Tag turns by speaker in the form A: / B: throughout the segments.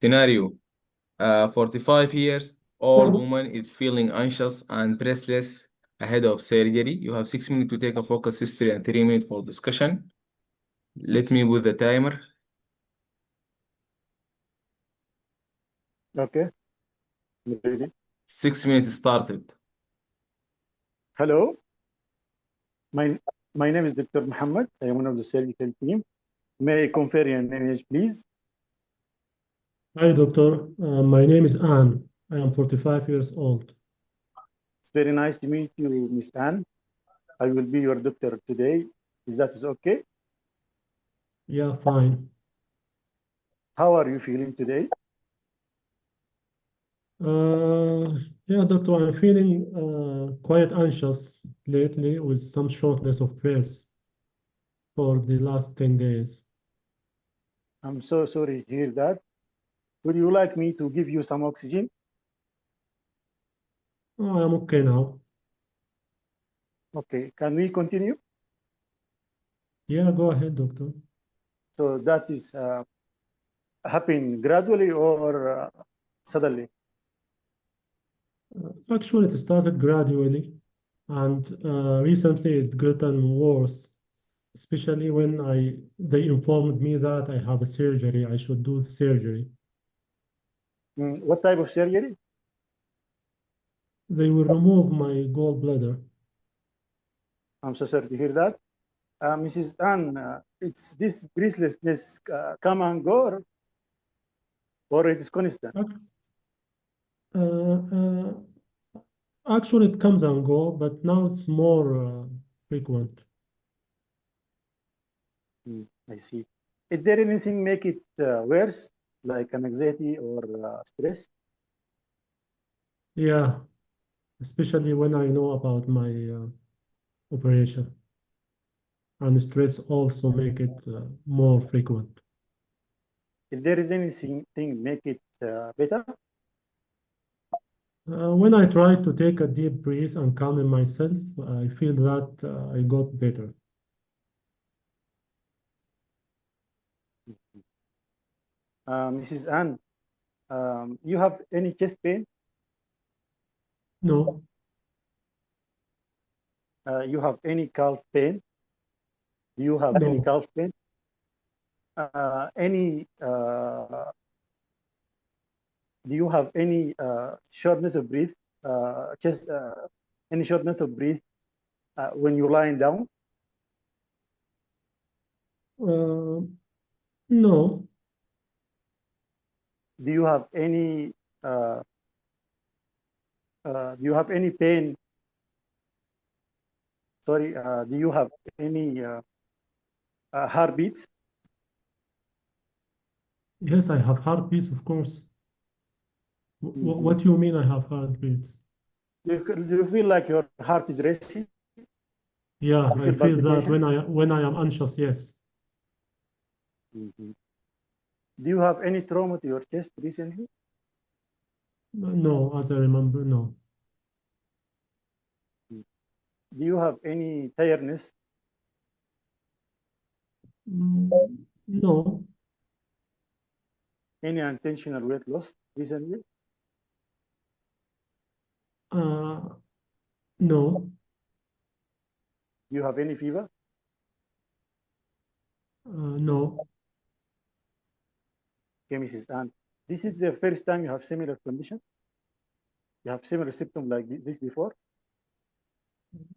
A: Scenario: 45 years old woman is feeling anxious and breathless ahead of surgery. You have 6 minutes to take a focus history and 3 minutes for discussion. Let me put the timer.
B: Okay, I'm ready.
A: 6 minutes started.
B: Hello, my my name is Dr. Muhammad. I am one of the surgical team. May I confirm your name, please?
C: Hi, doctor. My name is Anne. I am 45 years old.
B: It's very nice to meet you, Miss Anne. I will be your doctor today. Is that okay?
C: Yeah, fine.
B: How are you feeling today?
C: Yeah, doctor, I'm feeling quite anxious lately with some shortness of breath for the last 10 days.
B: I'm so sorry to hear that. Would you like me to give you some oxygen?
C: Oh, I'm okay now.
B: Okay, can we continue?
C: Yeah, go ahead, doctor.
B: So that is happen gradually or suddenly?
C: Actually, it started gradually, and recently it gotten worse, especially when they informed me that I have a surgery. I should do the surgery.
B: What type of surgery?
C: They will remove my gallbladder.
B: I'm so sorry to hear that. Mrs. Ann, it's this breathlessness come and go, or it is constant?
C: Uh, uh, Actually, it comes and go, but now it's more frequent.
B: I see. Is there anything make it worse, like an anxiety or stress?
C: Yeah, especially when I know about my operation. And stress also make it more frequent.
B: If there is anything make it better?
C: When I try to take a deep breath and calm myself, I feel that I got better.
B: Mrs. Ann, you have any chest pain?
C: No,
B: You have any calf pain? Do you have any
C: no,
B: calf pain? Any do you have any shortness of breath? Chest, any shortness of breath when you're lying down?
C: uh, no,
B: Do you have any uh, do you have any pain? Sorry, do you have any heartbeats?
C: yes, I have heartbeats, of course.
B: Mm-hmm.
C: What do you mean I have heartbeats?
B: Do you feel like your heart is racing?
C: Yeah,
B: You
C: I
B: feel
C: feel that
B: palpitation?
C: when I am anxious, yes.
B: Mm-hmm. Do you have any trauma to your chest recently?
C: No, as I remember, no.
B: Do you have any tiredness?
C: No,
B: Any intentional weight loss recently?
C: uh, no,
B: Do you have any fever?
C: no.
B: Okay, Mrs. Ann. This is the first time you have similar condition? You have similar symptom like this before?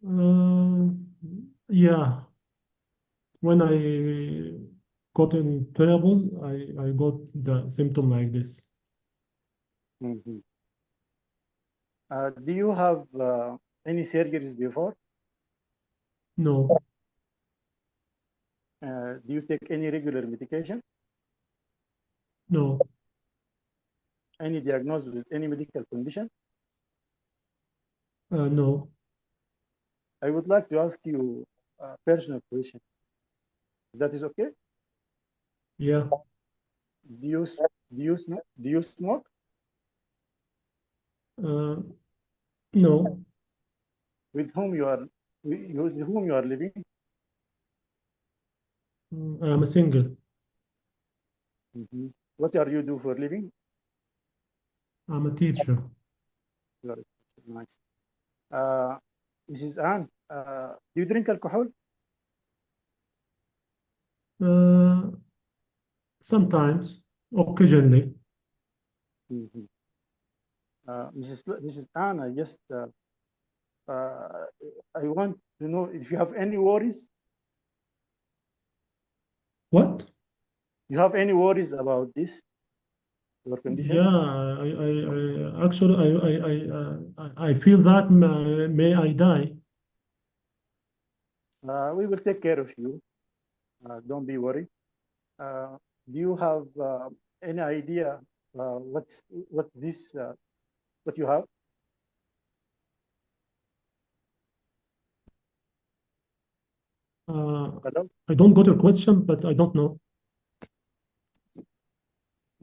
C: Uh, yeah, when I got in trouble, I got the symptom like this.
B: Mm-hmm. Do you have any surgeries before?
C: No,
B: Do you take any regular medication?
C: no,
B: Any diagnosis with any medical condition?
C: no.
B: I would like to ask you a personal question. That is okay?
C: Yeah,
B: Do you smoke?
C: uh, no.
B: With whom you are with whom you are living?
C: I am a single.
B: Mhm. What are you do for a living?
C: I'm a teacher.
B: Very nice. Mrs. Anne, do you drink alcohol?
C: Uh, Sometimes, occasionally.
B: Mhm. Mrs. Anne, uh, I want to know if you have any worries.
C: What?
B: You have any worries about this, your condition?
C: Yeah, I actually, I feel that may I die.
B: We will take care of you. Don't be worried. Uh, do you have any idea what this what you have? Hello?
C: I don't got your question, but I don't know.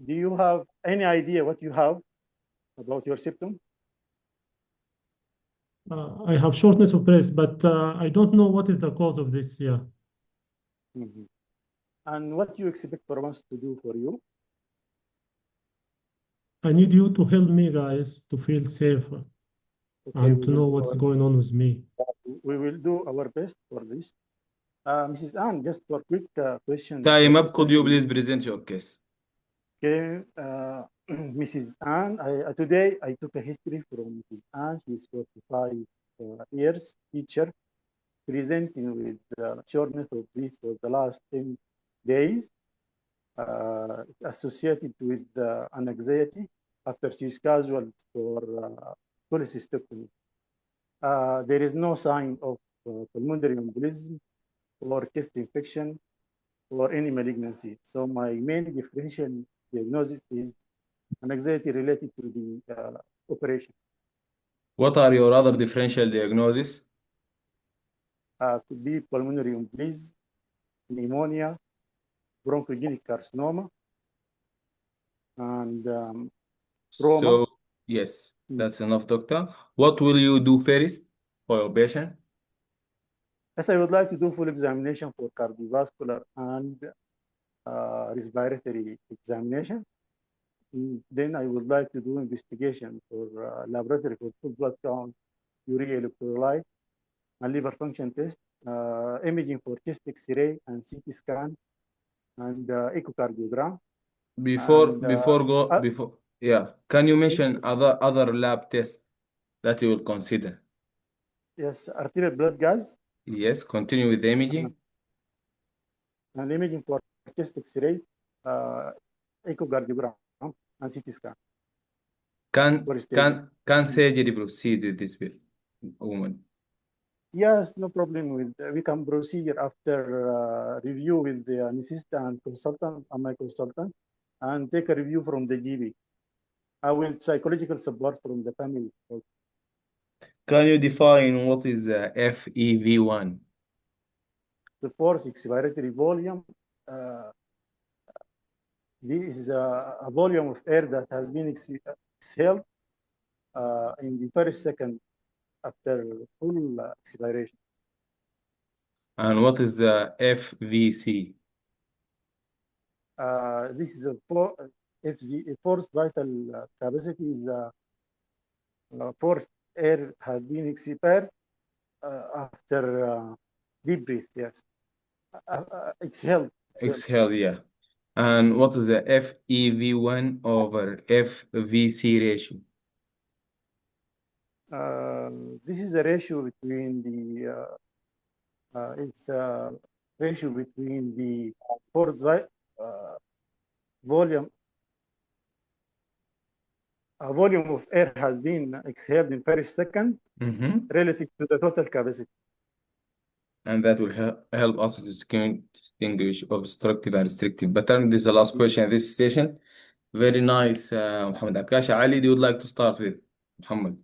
B: Do you have any idea what you have about your symptom?
C: I have shortness of breath, but I don't know what is the cause of this. Yeah,
B: Mhm. And what you expect from us to do for you?
C: I need you to help me, guys, to feel safe
B: Okay,
C: and to know what's going on with me.
B: we will do our best for this. Mrs. Anne, just for quick question for
A: Time up.
B: Sister
A: Could you
B: Julie.
A: please present your case?
B: Okay, Mrs. Anne, today I took a history from Mrs. Anne. She's 45 years, teacher, presenting with shortness of breath for the last 10 days, associated with an anxiety after she's scheduled for cholecystectomy. There is no sign of pulmonary embolism or chest infection or any malignancy. So my main differential diagnosis is an anxiety related to the operation.
A: What are your other differential diagnoses?
B: Could be pulmonary embolism, pneumonia, bronchogenic carcinoma, and trauma.
A: So, yes, that's enough, doctor. What will you do first for your patient?
B: Yes, I would like to do full examination for cardiovascular and respiratory examination. Then I would like to do investigation for laboratory for full blood count, urea electrolyte, and liver function test, imaging for chest X-ray and CT scan, and echocardiogram. And
A: Yeah, can you mention other lab tests that you will consider?
B: yes, arterial blood gas,
A: Yes, continue with the
B: uh,
A: imaging.
B: and imaging for chest X-ray, uh, echocardiogram, and CT scan
A: Can
B: for staging.
A: can surgery proceed with this woman?
B: Yes, no problem with we can proceed after review with the anesthetist and consultant and my consultant, and take a review from the GP. I will psychological support from the family.
A: Can you define what is FEV1?
B: The fourth expiratory volume. Uh, this is a volume of air that has been exhaled in the first second after full expiration.
A: And what is the FVC?
B: This is a forced vital capacity is forced air has been expired after deep breath. Yes, exhale.
A: Exhale, yeah. And what is the FEV1 over FVC ratio?
B: This is a ratio between the it's a ratio between the forced volume volume of air has been exhaled in per second relative to the total capacity.
A: And that will help us to distinguish obstructive and restrictive pattern. This is the last question in this session. Very nice, Muhammad Akash. Ali, do you would like to start with? Muhammad,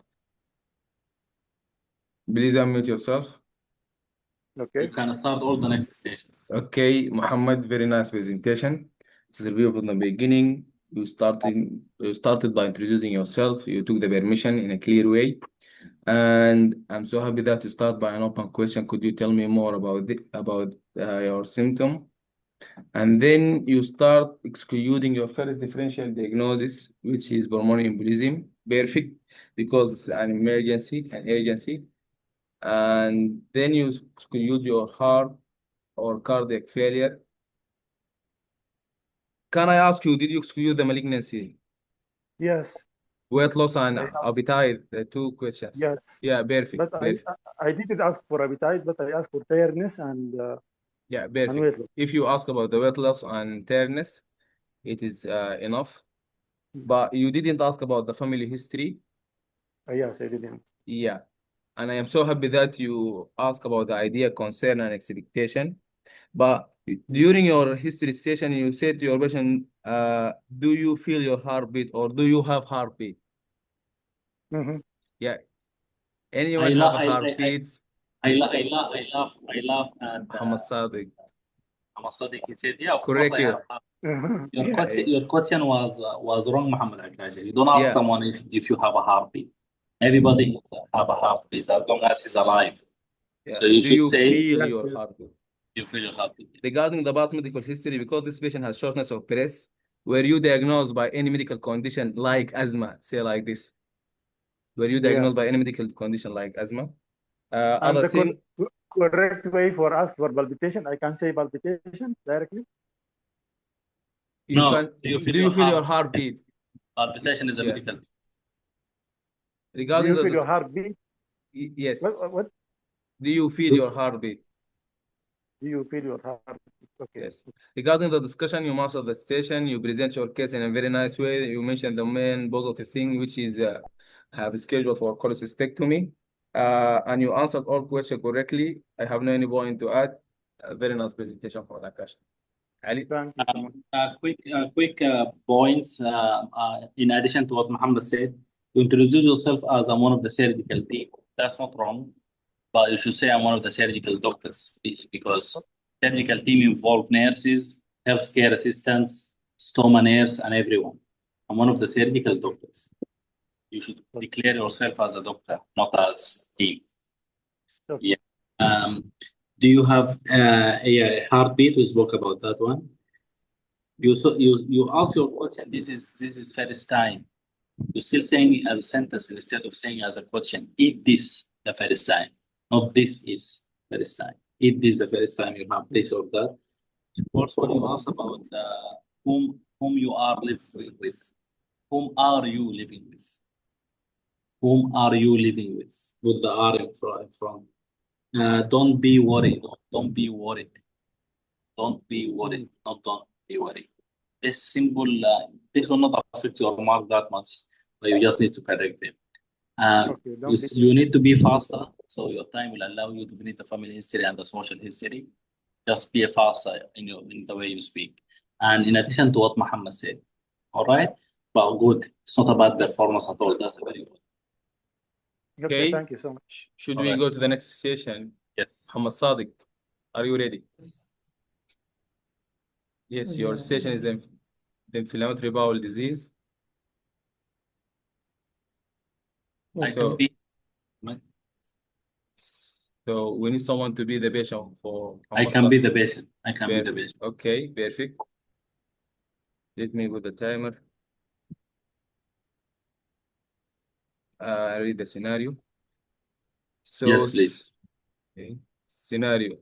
A: please unmute yourself.
B: Okay.
D: You can start all the next stations.
A: Okay, Muhammad, very nice presentation. It's a review from the beginning. You started by introducing yourself. You took the permission in a clear way. And I'm so happy that you start by an open question. Could you tell me more about your symptom? And then you start excluding your first differential diagnosis, which is pulmonary embolism. Perfect, because it's an emergency, an urgency. And then you exclude your heart or cardiac failure. Can I ask you, did you exclude the malignancy?
B: Yes,
A: Weight loss and
B: I asked.
A: appetite, the two questions.
B: Yes,
A: Yeah, perfect,
B: but
A: perfect.
B: I didn't ask for appetite, but I asked for tiredness and
A: Yeah,
B: weight
A: perfect.
B: loss.
A: If you ask about the weight loss and tiredness, it is enough. But you didn't ask about the family history.
B: Yes, I didn't.
A: Yeah. And I am so happy that you ask about the idea, concern, and expectation. But during your history session, you said to your patient, do you feel your heartbeat or do you have heartbeat?
B: Mm-hmm.
A: Yeah.
D: I
A: Anyone have a
D: laugh.
A: heartbeat?
D: I laugh at
A: Muhammad Sadiq.
D: Muhammad Sadiq. He said, "Yeah, of course
A: Correct
D: I
A: you.
D: have."
A: Yeah,
D: Your question was wrong, Muhammad Akaja. You don't ask
A: yeah,
D: someone if you have a heartbeat. Everybody have a heartbeat as long as he's alive.
A: yeah.
D: So you
A: Do
D: should
A: you
D: say
A: feel
B: Yes,
A: your
B: yes.
A: heartbeat?
D: you feel your heartbeat.
A: Regarding the past medical history, because this patient has shortness of breath, were you diagnosed by any medical condition like asthma? Say like this. Were you
B: Yes.
A: diagnosed by any medical condition like asthma?
B: And
A: Other
B: the
A: thing,
B: correct way for ask for palpitation, I can say palpitation directly.
A: you
D: No,
A: can.
D: do you feel
A: Do you
D: your
A: feel your
D: heart?
A: heartbeat?
D: Palpitation is a
A: Yeah.
D: medical.
B: Do
A: Regarding
B: you
A: the
B: feel your heartbeat?
A: yes.
B: What
A: Do you feel your heartbeat?
B: do you feel your heartbeat? Okay.
A: Yes. Regarding the discussion, you master the station, you present your case in a very nice way. You mentioned the main positive thing, which is have scheduled for cholecystectomy. And you answered all questions correctly. I have no any point to add. A very nice presentation for that question. Ali?
B: Thank you so much.
D: Quick points. In addition to what Muhammad said, you introduce yourself as I'm one of the surgical team. That's not wrong, but you should say I'm one of the surgical doctors because surgical team involve nurses, healthcare assistants, stoma nurse, and everyone. I'm one of the surgical doctors. You should declare yourself as a doctor, not as team.
B: Okay.
D: Yeah. Do you have a heartbeat? We spoke about that one. You ask your question. This is first time. You're still saying as a sentence instead of saying as a question. If this the first time, not this is first time. If this the first time you have this or that. Also, when you ask about whom you are living with, whom are you living with? Whom are you living with? With the R in front. Don't be worried. Don't be worried. Don't be worried. Not don't be worried. This simple, this will not affect your mark that much, but you just need to correct them.
B: Okay.
D: You need to be faster, so your time will allow you to finish the family history and the social history. Just be faster in the way you speak. And in addition to what Muhammad said, all right? But good. It's not a bad performance at all. That's a very good.
B: Okay.
A: Okay.
B: Thank you so much.
A: Should
D: All
A: we
D: right.
A: go to the next session?
D: Yes.
A: Muhammad Sadiq, are you ready? Yes, your
C: Yeah.
A: session is the inflammatory bowel disease.
D: I
A: So,
D: can be.
A: so we need someone to be the patient for
D: I
A: Muhammad
D: can be
A: Sadiq.
D: the patient. I can be the
A: Perfect.
D: patient.
A: Okay, perfect. Let me put the timer. Read the scenario. So,
D: Yes, please.
A: okay. Scenario.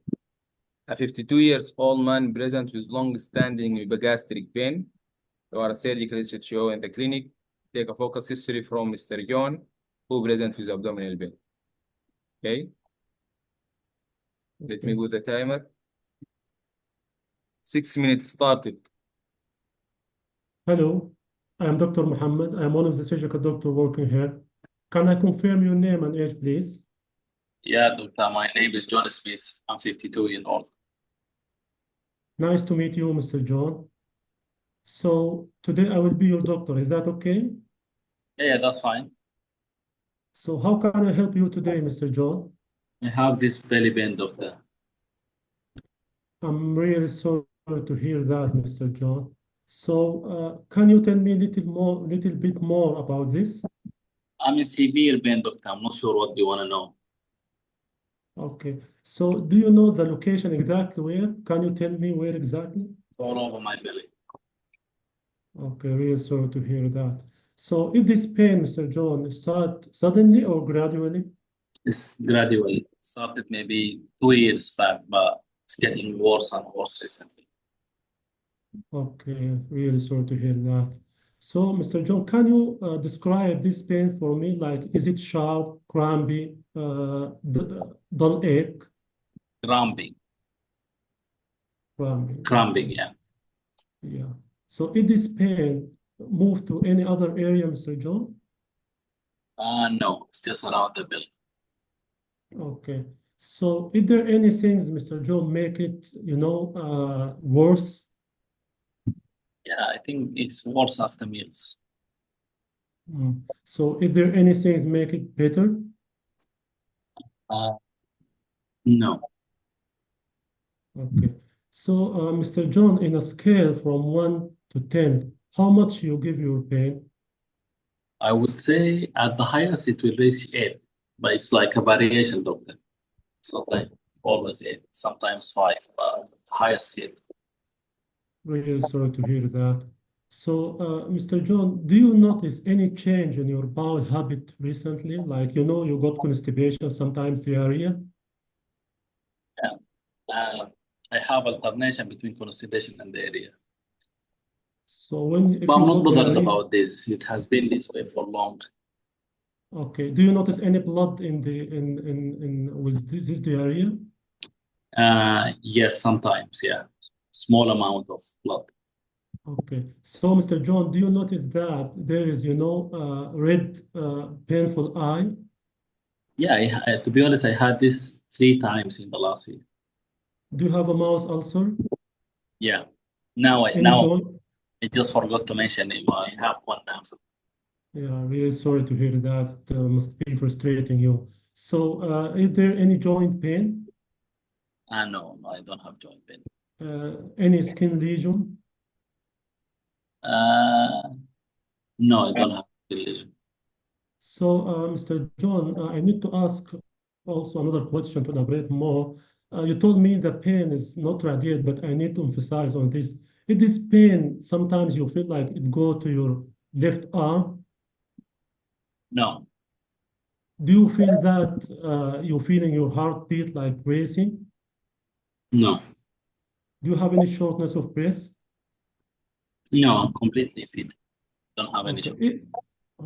A: A 52-year-old man present with long-standing gastric pain. You are a surgical SHO in the clinic. Take a focus history from Mr. John, who present with abdominal pain. Okay. Let me put the timer. 6 minutes started.
C: Hello, I am Dr. Muhammad. I am one of the surgical doctors working here. Can I confirm your name and age, please?
D: Yeah, doctor. My name is John Smith. I'm 52 years old.
C: Nice to meet you, Mr. John. So today I will be your doctor. Is that okay?
D: Yeah, that's fine.
C: So how can I help you today, Mr. John?
D: I have this belly pain, doctor.
C: I'm really sorry to hear that, Mr. John. So can you tell me a little bit more about this?
D: I'm in severe pain, doctor. I'm not sure what you want to know.
C: Okay. So do you know the location exactly where? Can you tell me where exactly?
D: All over my belly.
C: Okay, really sorry to hear that. So if this pain, Mr. John, start suddenly or gradually?
D: It's gradual. Started maybe 2 years back, but it's getting worse and worse recently.
C: Okay, really sorry to hear that. So, Mr. John, can you describe this pain for me? Like, is it sharp, crampy, dull ache?
D: Cramping,
C: Cramping.
D: cramping,
C: Okay,
D: yeah.
C: yeah. So, if this pain move to any other area, Mr. John?
D: No, it's just around the belly.
C: Okay. So, is there any things, Mr. John, make it, worse?
D: Yeah, I think it's worse after meals.
C: Mm. So, is there any things make it better?
D: Uh, no.
C: Okay. So, Mr. John, in a scale from 1 to 10, how much you give your pain?
D: I would say at the highest it will reach 8, but it's like a variation, doctor. It's not like always 8, sometimes 5, but highest 8.
C: Really sorry to hear that. So, Mr. John, do you notice any change in your bowel habit recently? Like, you got constipation, sometimes diarrhea.
D: Yeah. I have alternation between constipation and diarrhea.
C: So, if
D: But I'm
C: you
D: not
C: got
D: bothered
C: diarrhea,
D: about this. It has been this way for long.
C: okay. Do you notice any blood in with this diarrhea?
D: Yes, sometimes, yeah. Small amount of blood.
C: Okay. So, Mr. John, do you notice that there is, red, painful eye?
D: Yeah, to be honest, I had this 3 times in the last year.
C: Do you have a mouth ulcer?
D: Yeah. Now
C: Any joint?
D: I just forgot to mention it. I have one now.
C: Yeah, really sorry to hear that. Must be frustrating you. So, is there any joint pain?
D: No, I don't have joint pain.
C: Any skin lesion?
D: No, I don't have lesion.
C: So, Mr. John, I need to ask also another question to elaborate more. You told me the pain is not radiated, but I need to emphasize on this. If this pain, sometimes you feel like it go to your left arm,
D: No,
C: do you feel that you're feeling your heartbeat like racing?
D: no,
C: Do you have any shortness of breath?
D: no, I'm completely fit. Don't have any
C: Okay.
D: issue.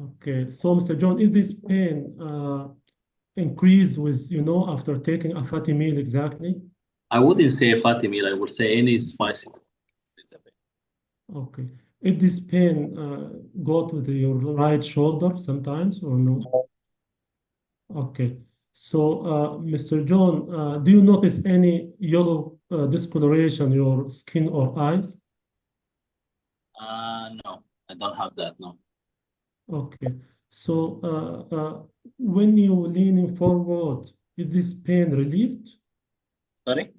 C: Okay. So, Mr. John, if this pain increase with, after taking a fatty meal exactly?
D: I wouldn't say fatty meal. I would say any spicy food.
C: Okay. If this pain go to your right shoulder sometimes or no? Okay. So, Mr. John, do you notice any yellow discoloration in your skin or eyes?
D: No, I don't have that. No.
C: Okay. So, when you leaning forward, is this pain relieved?
D: Sorry?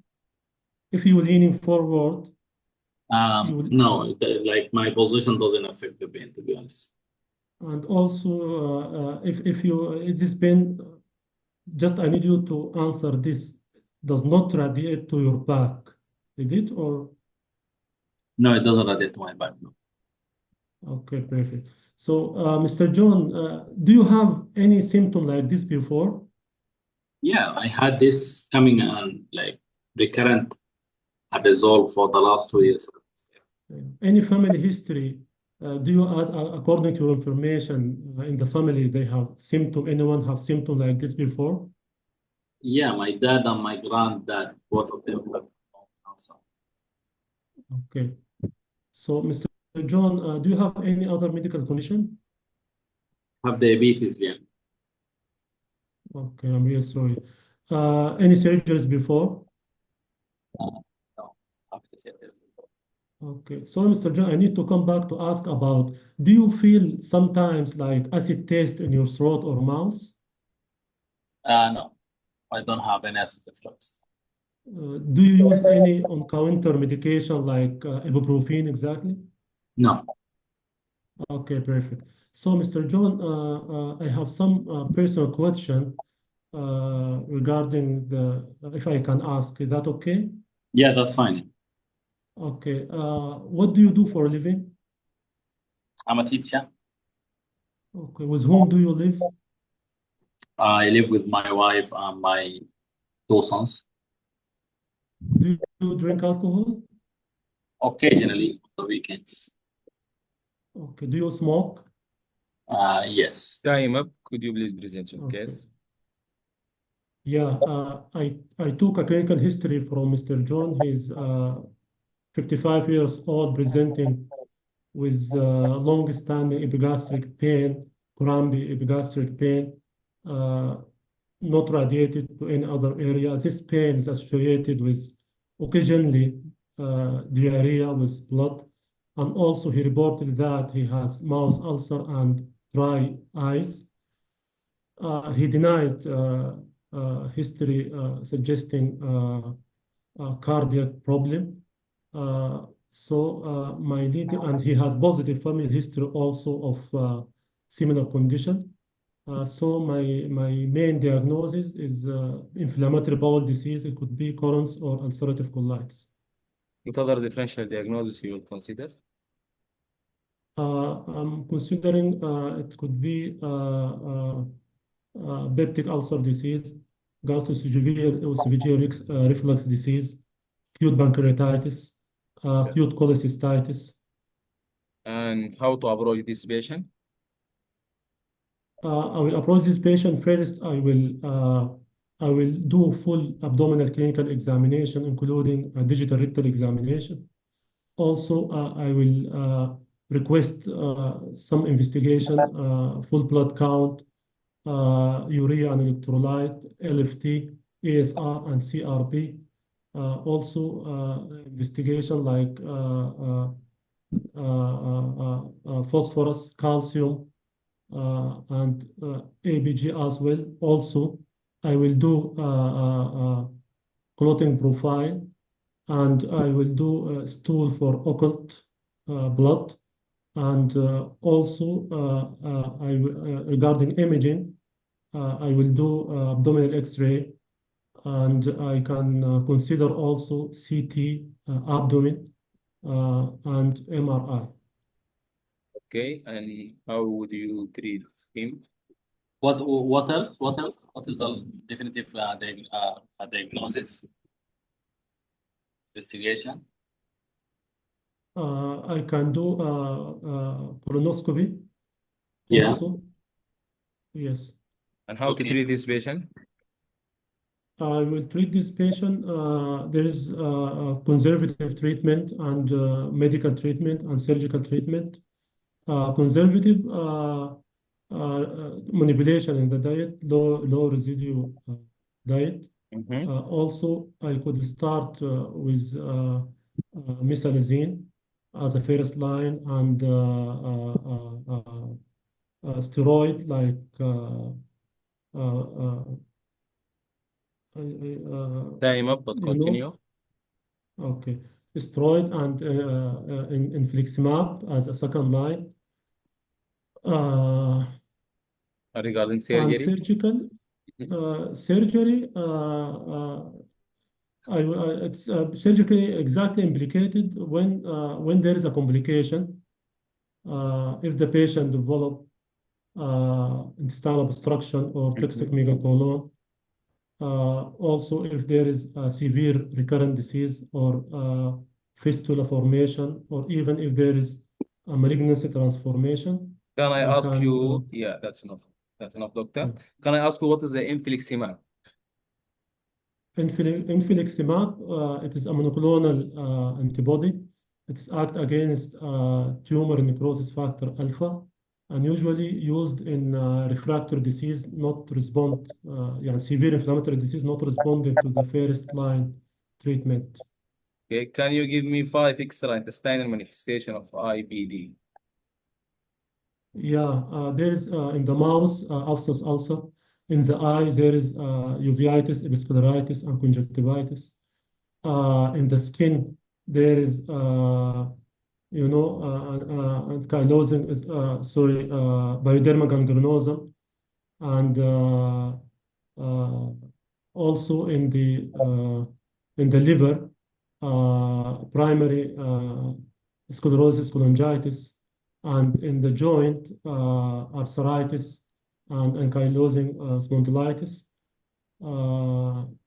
C: If you leaning forward,
D: No, like my position doesn't affect the pain, to be honest.
C: and also if you it is pain, just I need you to answer this. Does not radiate to your back, did it or?
D: No, it doesn't radiate to my back. No.
C: Okay, perfect. So, Mr. John, do you have any symptom like this before?
D: Yeah, I had this coming on like recurrent resolve for the last 2 years.
C: Any family history? Do you, according to your information, in the family, they have symptom? Anyone have symptom like this before?
D: Yeah, my dad and my granddad, both of them have cancer.
C: Okay. So, Mr. John, do you have any other medical condition?
D: Have diabetes, yeah.
C: Okay, I'm really sorry. Any surgeries before?
D: No, how can I say this?
C: Okay, so Mr. John, I need to come back to ask about, do you feel sometimes like acid taste in your throat or mouth?
D: No, I don't have any acid reflux.
C: Do you use any on-counter medication like ibuprofen exactly?
D: No.
C: Okay, perfect. So, Mr. John, I have some personal question. regarding if I can ask, is that okay?
D: Yeah, that's fine.
C: Okay. What do you do for a living?
D: I'm a teacher.
C: Okay. With whom do you live?
D: I live with my wife and my 2 sons.
C: Do you drink alcohol?
D: Occasionally on the weekends.
C: Okay. Do you smoke?
D: Yes.
A: Time up. Could you please present your
C: Okay.
A: case?
C: Yeah. I took a clinical history from Mr. John. He's 55 years old, presenting with long-standing epigastric pain, crampy epigastric pain, not radiated to any other area. This pain is associated with occasionally diarrhea with blood. And also he reported that he has mouth ulcer and dry eyes. He denied history suggesting a cardiac problem. My lead, and he has positive family history also of similar condition. My main diagnosis is inflammatory bowel disease. It could be Crohn's or ulcerative colitis.
A: What other differential diagnosis you will consider?
C: I'm considering it could be peptic ulcer disease, gastroesophageal reflux disease, acute pancreatitis, acute cholecystitis.
A: And how to approach this patient?
C: I will approach this patient first. I will do full abdominal clinical examination, including a digital rectal examination. Also, I will request some investigation, full blood count, urea and electrolyte, LFT, ASR, and CRP. Also, investigation like phosphorus, calcium, and ABG as well. Also, I will do clotting profile, and I will do stool for occult blood. And also, regarding imaging, I will do abdominal X-ray, and I can consider also CT abdomen and MRI.
A: Okay, and how would you treat him?
D: What else? What else? What is the definitive diagnosis? Investigation?
C: I can do colonoscopy
D: Yeah.
C: also. Yes.
A: And how to
D: Okay.
A: treat this patient?
C: I will treat this patient. There is conservative treatment and medical treatment and surgical treatment. Conservative manipulation in the diet, low residue diet. Also, I could start with mesalazine as a first line, and steroid like
A: Time up, but
C: you
A: continue.
C: know, okay, steroid and infliximab as a second line.
A: Regarding
C: And
A: surgery?
C: surgical surgery, it's surgically exactly implicated when there is a complication. If the patient develop intestinal obstruction or toxic megacolon. Also, if there is a severe recurrent disease or fistula formation, or even if there is a malignancy transformation.
A: Can I ask
C: can,
A: you? Yeah, that's enough. That's enough, doctor. Can I ask you what is the infliximab?
C: Infliximab, it is a monoclonal antibody. It is act against tumor necrosis factor alpha, and usually used in refractory disease, not respond, severe inflammatory disease, not responding to the first line treatment.
A: Okay, can you give me 5 extraintestinal manifestation of IBD?
C: Yeah, there is in the mouth abscess ulcer. In the eye, there is uveitis, episcleritis, and conjunctivitis. In the skin, there is ankylosing, bioderma gangrenosum, and also in the liver, primary sclerosis, cholangitis, and in the joint, arthritis and ankylosing spondylitis.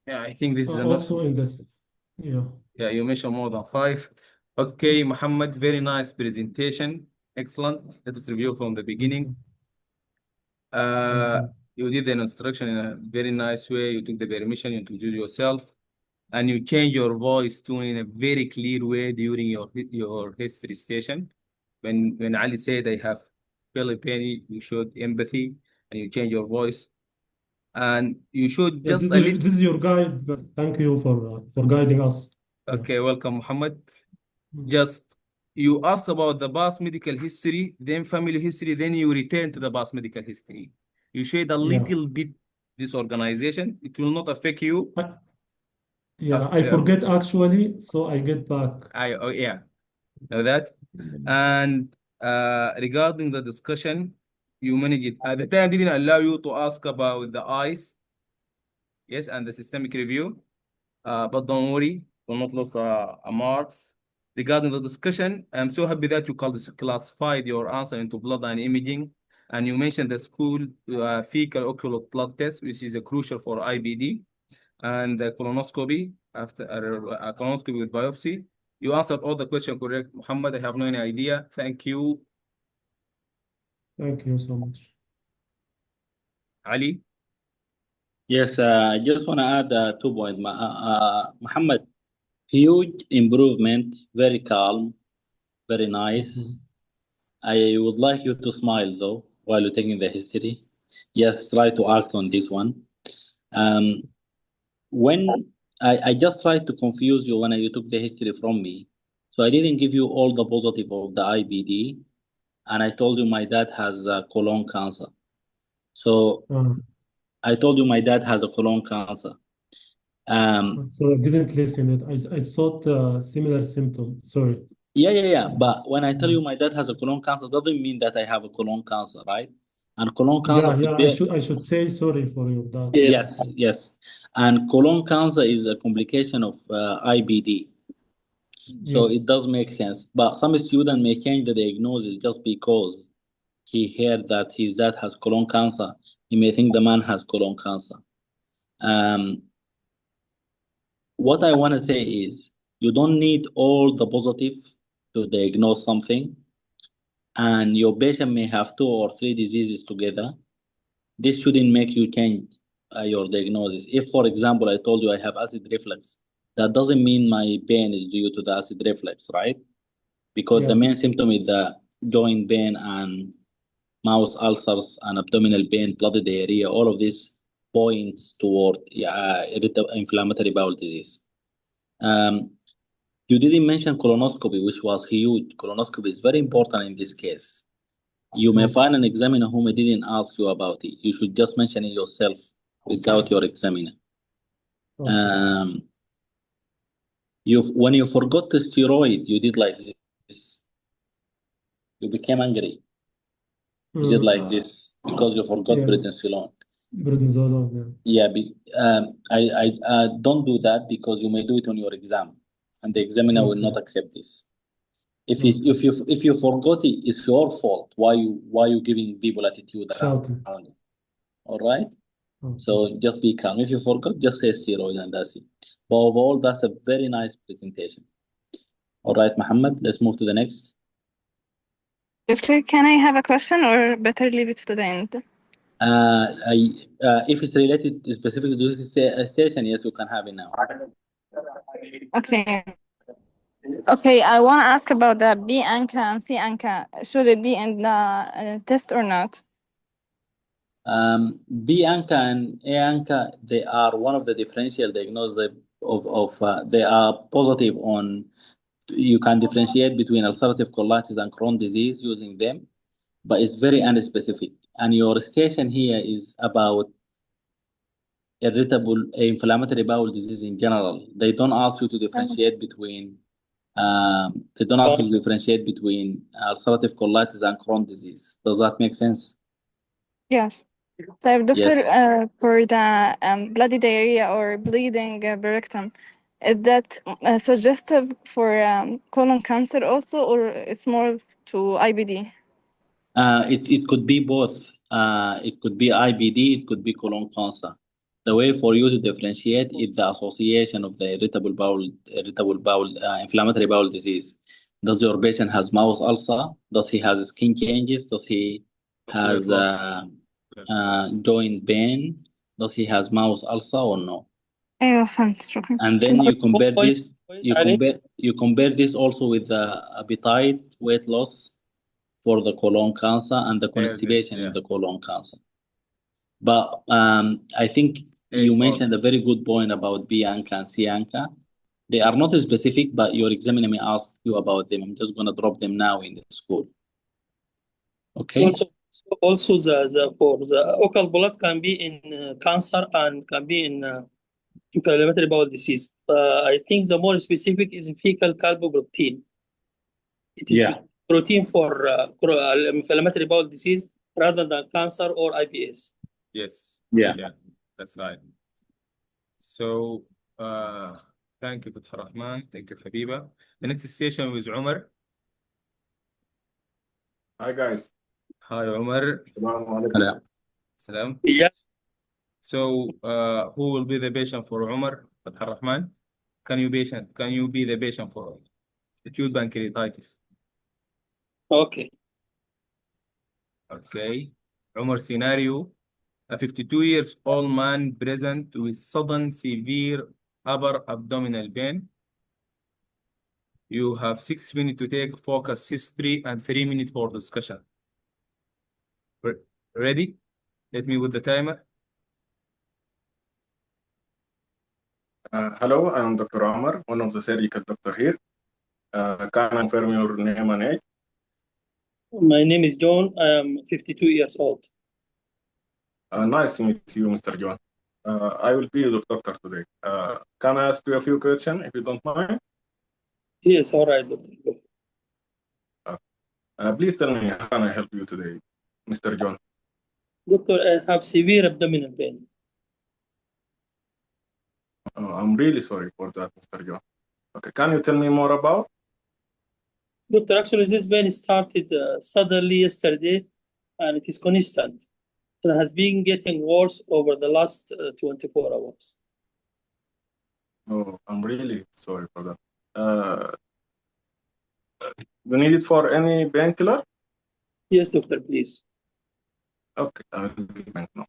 A: Yeah, I think this is enough.
C: Also in this, yeah.
A: Yeah, you mentioned more than 5. Okay, Muhammad, very nice presentation. Excellent. Let us review from the beginning. You did an instruction in a very nice way. You took the permission, you introduced yourself, and you change your voice tone in a very clear way during your history station. When Ali said I have felt pain, you showed empathy and you change your voice. And you should
C: Yeah,
A: just a
C: this
A: little.
C: is your guide. Thank you for guiding us. Yeah.
A: Okay, welcome, Muhammad. Just you ask about the past medical history, then family history, then you return to the past medical history. You shade a little bit this organization. It will not affect you.
C: I forget actually, so I get back.
A: Yeah, know that. And regarding the discussion, you manage it. At the time, didn't allow you to ask about the eyes, yes, and the systemic review. But don't worry, will not lose a marks. Regarding the discussion, I'm so happy that you classified your answer into blood and imaging, and you mentioned the Skool fecal ocular blood test, which is crucial for IBD, and the colonoscopy after a colonoscopy with biopsy. You answered all the questions correct, Muhammad. I have no any idea. Thank you.
C: Thank you so much.
A: Ali?
D: Yes, I just want to add 2 points. Muhammad, huge improvement, very calm, very nice. I would like you to smile though while you're taking the history. Yes, try to act on this one. When I just tried to confuse you when you took the history from me. So I didn't give you all the positive of the IBD, and I told you my dad has colon cancer. So I told you my dad has a colon cancer.
C: So I didn't listen it. I thought similar symptom. Sorry.
D: Yeah. But when I tell you my dad has a colon cancer, doesn't mean that I have a colon cancer, right? And colon cancer could be...
C: I should say sorry for your dad.
D: Yes. And colon cancer is a complication of IBD. So it does make sense. But some student may change the diagnosis just because he heard that his dad has colon cancer. He may think the man has colon cancer. What I want to say is you don't need all the positive to diagnose something. And your patient may have 2 or 3 diseases together. This shouldn't make you change your diagnosis. If, for example, I told you I have acid reflux, that doesn't mean my pain is due to the acid reflux, right? Because the main symptom is the joint pain and mouth ulcers and abdominal pain, bloody diarrhea. All of this points toward inflammatory bowel disease. You didn't mention colonoscopy, which was huge. Colonoscopy is very important in this case. You may find an examiner who didn't ask you about it. You should just mention it yourself without your examiner. When you forgot the steroid, you did like this. You became angry. You did like this because you forgot prednisolone.
C: Prednisolone,
D: I don't do that because you may do it on your exam, and the examiner will not accept this. If you forgot it, it's your fault. Why you giving people attitude around it? All right. So just be calm. If you forgot, just say steroid and that's it. But overall, that's a very nice presentation. All right, Muhammad, let's move to the next.
E: Doctor, can I have a question or better leave it to the end?
D: If it's related specifically to this station, yes, you can have it now.
E: Okay, I want to ask about the B ANCA and C ANCA. Should it be in the test or not?
D: B ANCA and A ANCA, they are one of the differential diagnoses they are positive on. You can differentiate between ulcerative colitis and Crohn's disease using them, but it's very unspecific. And your station here is about irritable inflammatory bowel disease in general. They don't ask you to differentiate between. They don't ask you to differentiate between ulcerative colitis and Crohn's disease. Does that make sense?
E: Yes. طيب دكتور
D: Yes.
E: for the bloody diarrhea or bleeding rectum, is that suggestive for colon cancer also, or it's more to IBD?
D: It could be both. It could be IBD, it could be colon cancer. The way for you to differentiate is the association of the inflammatory bowel disease. Does your patient has mouth ulcer? Does he has skin changes? Does he has joint pain? Does he has mouth ulcer or no?
E: أيوة فهمت شكرا.
D: And then you compare this. You compare this also with the appetite, weight loss for the colon cancer and the constipation in the colon cancer. But I think you mentioned a very good point about B ANCA and C ANCA. They are not specific, but your examiner may ask you about them. I'm just going to drop them now in the school. Okay.
F: Also, for the occult blood can be in cancer and can be in inflammatory bowel disease. I think the more specific is fecal calprotectin. It is protein for inflammatory bowel disease rather than cancer or IBS.
A: Yes.
D: Yeah.
A: That's right. So, thank you, Fatah Rahman. Thank you, Habiba. The next station is Umar.
G: Hi, guys.
A: Hi, Umar.
D: Hello.
A: Salam.
F: Yeah.
A: So, who will be the patient for Umar? Fatah Rahman. Can you be the patient for acute pancreatitis?
F: Okay.
A: Okay. Umar scenario. A 52 years old man present with sudden severe upper abdominal pain. You have 6 minutes to take focus history and 3 minutes for discussion. Ready? Let me with the timer.
G: Hello, I'm Dr. Omar, one of the surgical doctor here. Can I confirm your name and age?
F: My name is John. I am 52 years old.
G: Nice to meet you, Mr. John. I will be your doctor today. Can I ask you a few questions, if you don't mind?
F: Yes, all right, doctor.
G: Please tell me, how can I help you today, Mr. John?
F: Doctor, I have severe abdominal pain.
G: I'm really sorry for that, Mr. John. Okay, can you tell me more about?
F: Doctor, actually, this pain started suddenly yesterday, and it is constant. It has been getting worse over the last 24 hours.
G: Oh, I'm really sorry for that. You need it for any painkiller?
F: Yes, doctor, please.
G: Okay, I'll give back now.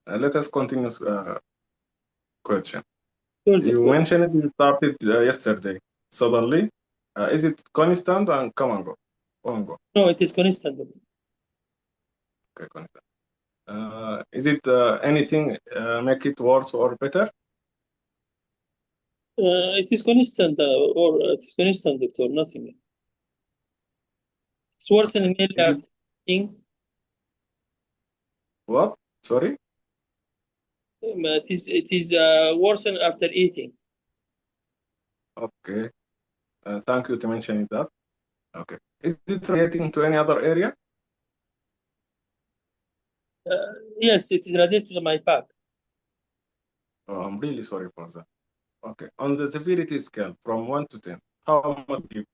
G: Let us continue question.
F: Sure,
G: You mentioned it started yesterday. Suddenly, is it constant and come and go? Come and go.
F: No, it is constant. Doctor.
G: Okay, constant. Is it anything make it worse or better?
F: It is constant, or it is constant, doctor. Nothing. It's worsening after eating.
G: What? Sorry?
F: It is worsen after eating.
G: Okay. Thank you to mentioning that. Okay. Is it relating to any other area?
F: Yes, it is related to my back.
G: Oh, I'm really sorry for that. Okay. On the severity scale from 1 to 10, how much do you?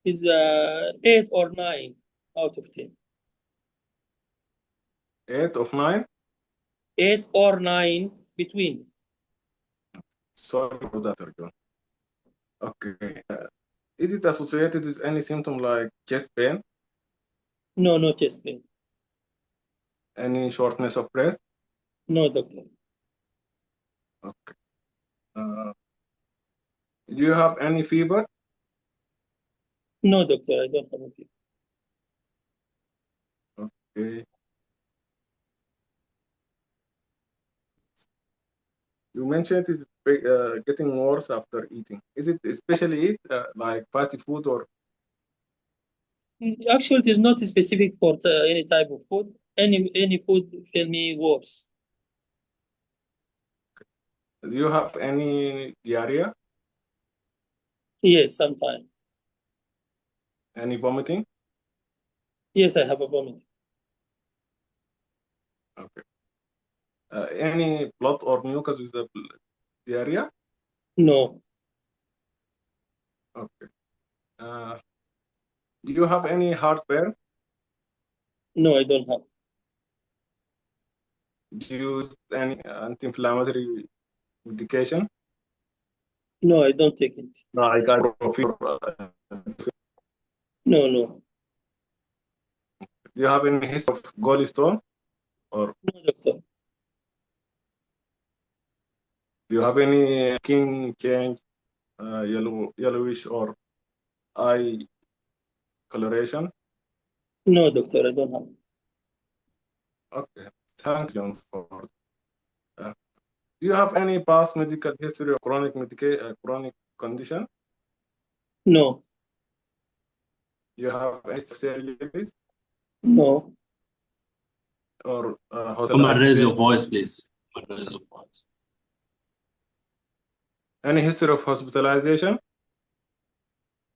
F: Is 8 or 9 out of 10.
G: 8 of 9?
F: 8 or 9 between.
G: Sorry for that, John. Okay. Is it associated with any symptom like chest pain?
F: No, no chest pain.
G: Any shortness of breath?
F: No, doctor.
G: Okay. Do you have any fever?
F: No, doctor, I don't have a fever.
G: Okay. You mentioned it's getting worse after eating. Is it especially eat like fatty food or?
F: Actually, it is not specific for any type of food. Any food feel me worse.
G: Do you have any diarrhea?
F: Yes, sometimes.
G: Any vomiting?
F: Yes, I have a vomiting.
G: Okay. Any blood or mucus with the diarrhea?
F: No,
G: Okay. Do you have any heartburn?
F: no, I don't have.
G: Do you use any anti-inflammatory medication?
F: No, I don't take it.
G: No, I got fever.
F: No, no,
G: Do you have any history of gallstone? Or
F: no, doctor.
G: do you have any skin change, yellowish or eye coloration?
F: No, doctor, I don't have.
G: Okay, thank you for that. Do you have any past medical history of chronic condition?
F: No,
G: You have any surgeries
F: no,
G: or
D: Come and raise your
G: hospitalization?
D: voice, please. Come and raise your voice.
G: Any history of hospitalization?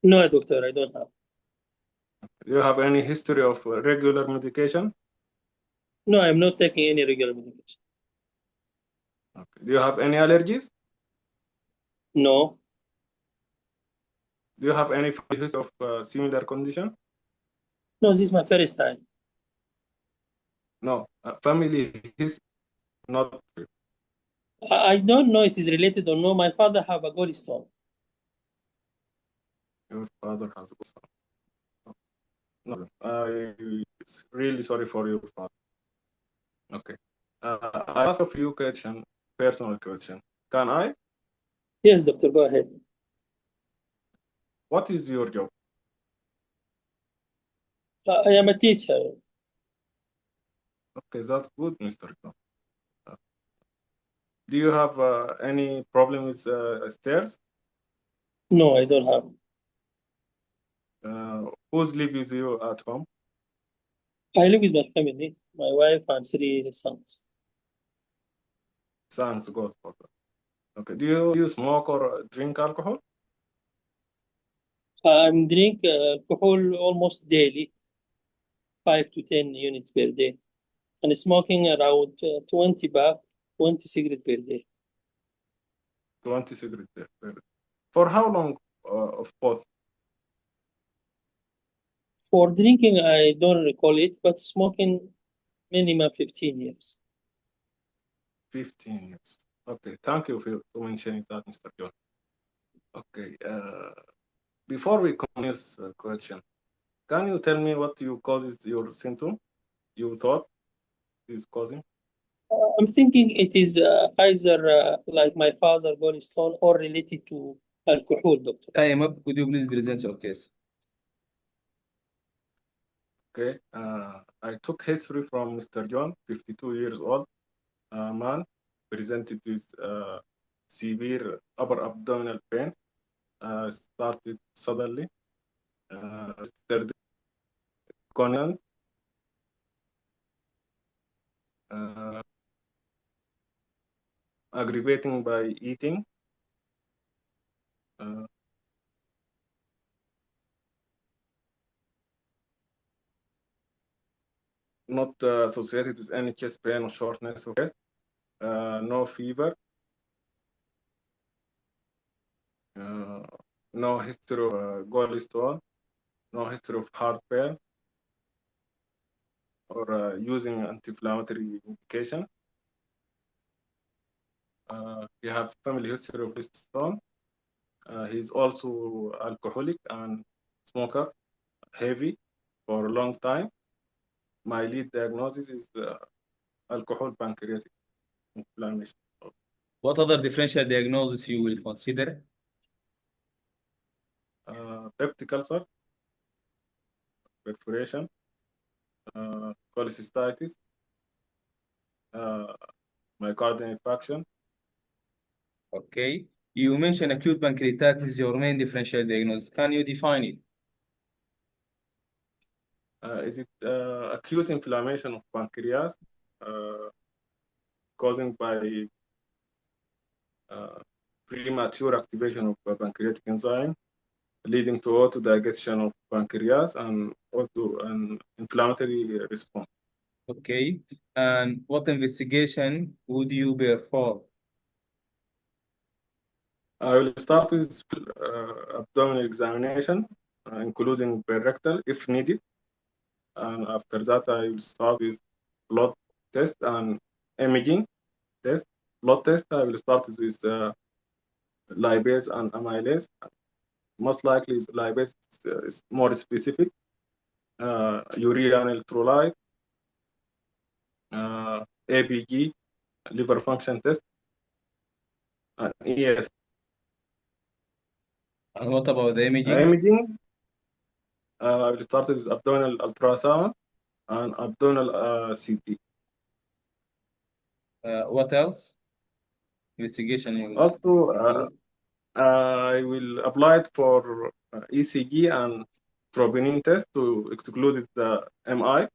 F: no, doctor, I don't have.
G: Do you have any history of regular medication?
F: No, I'm not taking any regular medication.
G: Okay. Do you have any allergies?
F: No,
G: Do you have any history of similar condition?
F: no, this is my first time.
G: No, family history, not.
F: I don't know it is related or no. My father have a gallstone.
G: Your father has gallstone. No, I'm really sorry for your father. Okay. I ask a few questions, personal question. Can I?
F: Yes, doctor, go ahead.
G: What is your job?
F: I am a teacher.
G: Okay, that's good, Mr. John. Do you have any problem with stairs?
F: No, I don't have.
G: Who's live with you at home?
F: I live with my family, my wife and 3 sons.
G: Thanks God for that. Okay. Do you smoke or drink alcohol?
F: I'm drink alcohol almost daily, 5 to 10 units per day, and smoking around 20 pack, 20 cigarettes per day.
G: 20 cigarettes per day. For how long of both?
F: For drinking, I don't recall it, but smoking minimum 15 years.
G: 15 years. Okay, thank you for mentioning that, Mr. John. Okay, before we continue this question, can you tell me what you causes your symptom? You thought is causing?
F: I'm thinking it is either like my father gallstone or related to alcohol, doctor.
A: Time up. Could you please present your case?
G: Okay, I took history from Mr. John, 52 years old, man, presented with severe upper abdominal pain, started suddenly, third continent, aggravating by eating, not associated with any chest pain or shortness of breath, no fever, no history of gallstone, no history of heart pain, or using anti-inflammatory medication. He have family history of gallstone. He's also alcoholic and smoker, heavy for a long time. My lead diagnosis is alcohol pancreatic inflammation.
A: What other differential diagnosis you will consider?
G: Peptic ulcer, perforation, cholecystitis, myocardial infarction.
A: Okay. You mentioned acute pancreatitis is your main differential diagnosis. Can you define it?
G: Is it acute inflammation of pancreas caused by premature activation of pancreatic enzyme leading to autodigestion of pancreas and also an inflammatory response.
A: Okay. And what investigation would you perform?
G: I will start with abdominal examination, including rectal if needed. And after that, I will start with blood test and imaging test. Blood test, I will start with lipase and amylase. Most likely, lipase is more specific. Urea and electrolyte, ABG, liver function test, and ES.
A: And what about the imaging?
G: Imaging, I will start with abdominal ultrasound and abdominal CT.
A: What else? Investigation.
G: Also, I will apply it for ECG and troponin test to exclude the MI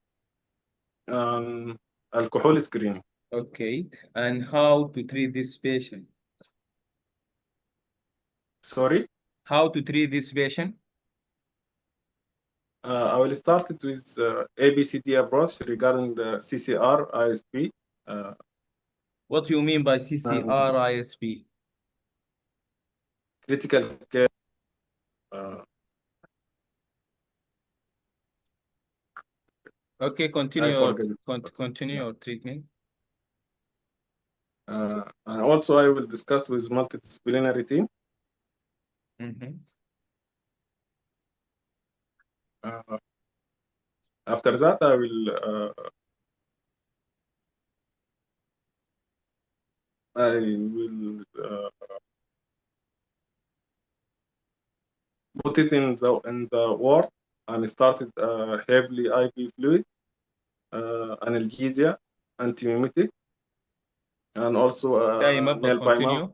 G: and alcohol screening.
A: Okay. And how to treat this patient?
G: Sorry,
A: How to treat this patient?
G: I will start it with ABCD approach regarding the CCR ISP.
A: What do you mean by CCR ISP?
G: Critical care.
A: Okay, continue your treatment.
G: And also, I will discuss with multidisciplinary team. After that, I will put it in the ward and started heavily IV fluid, analgesia, antiemetic, and also nail by mouth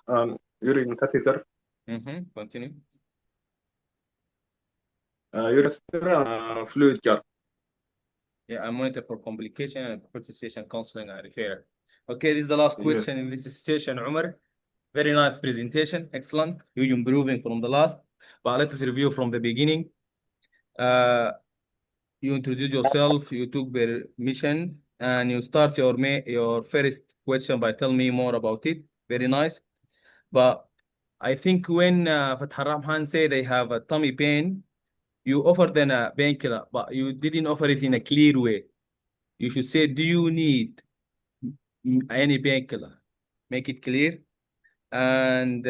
G: and urine catheter.
A: Continue.
G: Urine catheter, fluid jar.
A: Yeah, I monitor for complication and participation counseling and referral. Okay, this is the last question in this session, Umar. Very nice presentation, excellent. You're improving from the last, but let us review from the beginning. You introduce yourself, you took permission, and you start your first question by telling me more about it. Very nice. But I think when Fatah Rahman say they have a tummy pain, you offered them a painkiller, but you didn't offer it in a clear way. You should say, do you need any painkiller? Make it clear. And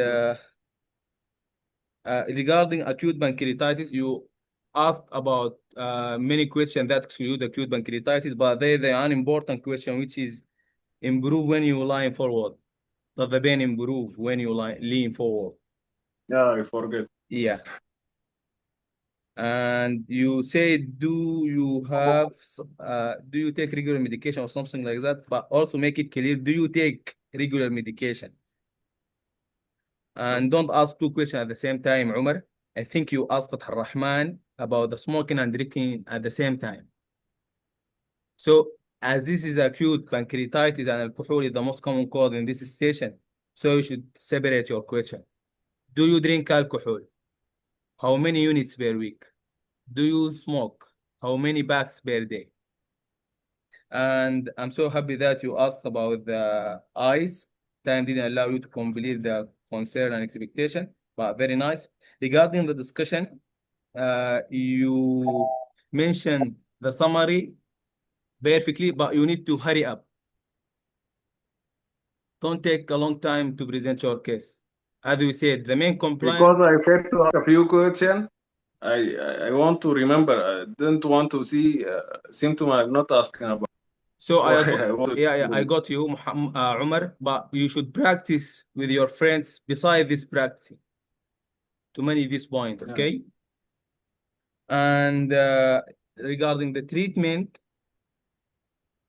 A: regarding acute pancreatitis, you asked about many questions that exclude acute pancreatitis, but there's an important question, which is improve when you lie forward. Does the pain improve when you lean forward?
G: Yeah, I forget.
A: Yeah. And you say, do you take regular medication or something like that? But also make it clear, do you take regular medication? And don't ask two questions at the same time, Umar. I think you asked Rahman about the smoking and drinking at the same time. So as this is acute pancreatitis and alcohol is the most common cause in this station, so you should separate your question. Do you drink alcohol? How many units per week? Do you smoke? How many packs per day? And I'm so happy that you asked about the eyes. Time didn't allow you to complete the concern and expectation, but very nice. Regarding the discussion, you mentioned the summary perfectly, but you need to hurry up. Don't take a long time to present your case. As we said, the main complaint...
G: Because I failed to ask a few questions, I want to remember. I didn't want to see symptom I'm not asking about.
A: So I got you, Umar, but you should practice with your friends beside this practicing to manage this point, okay? And regarding the treatment,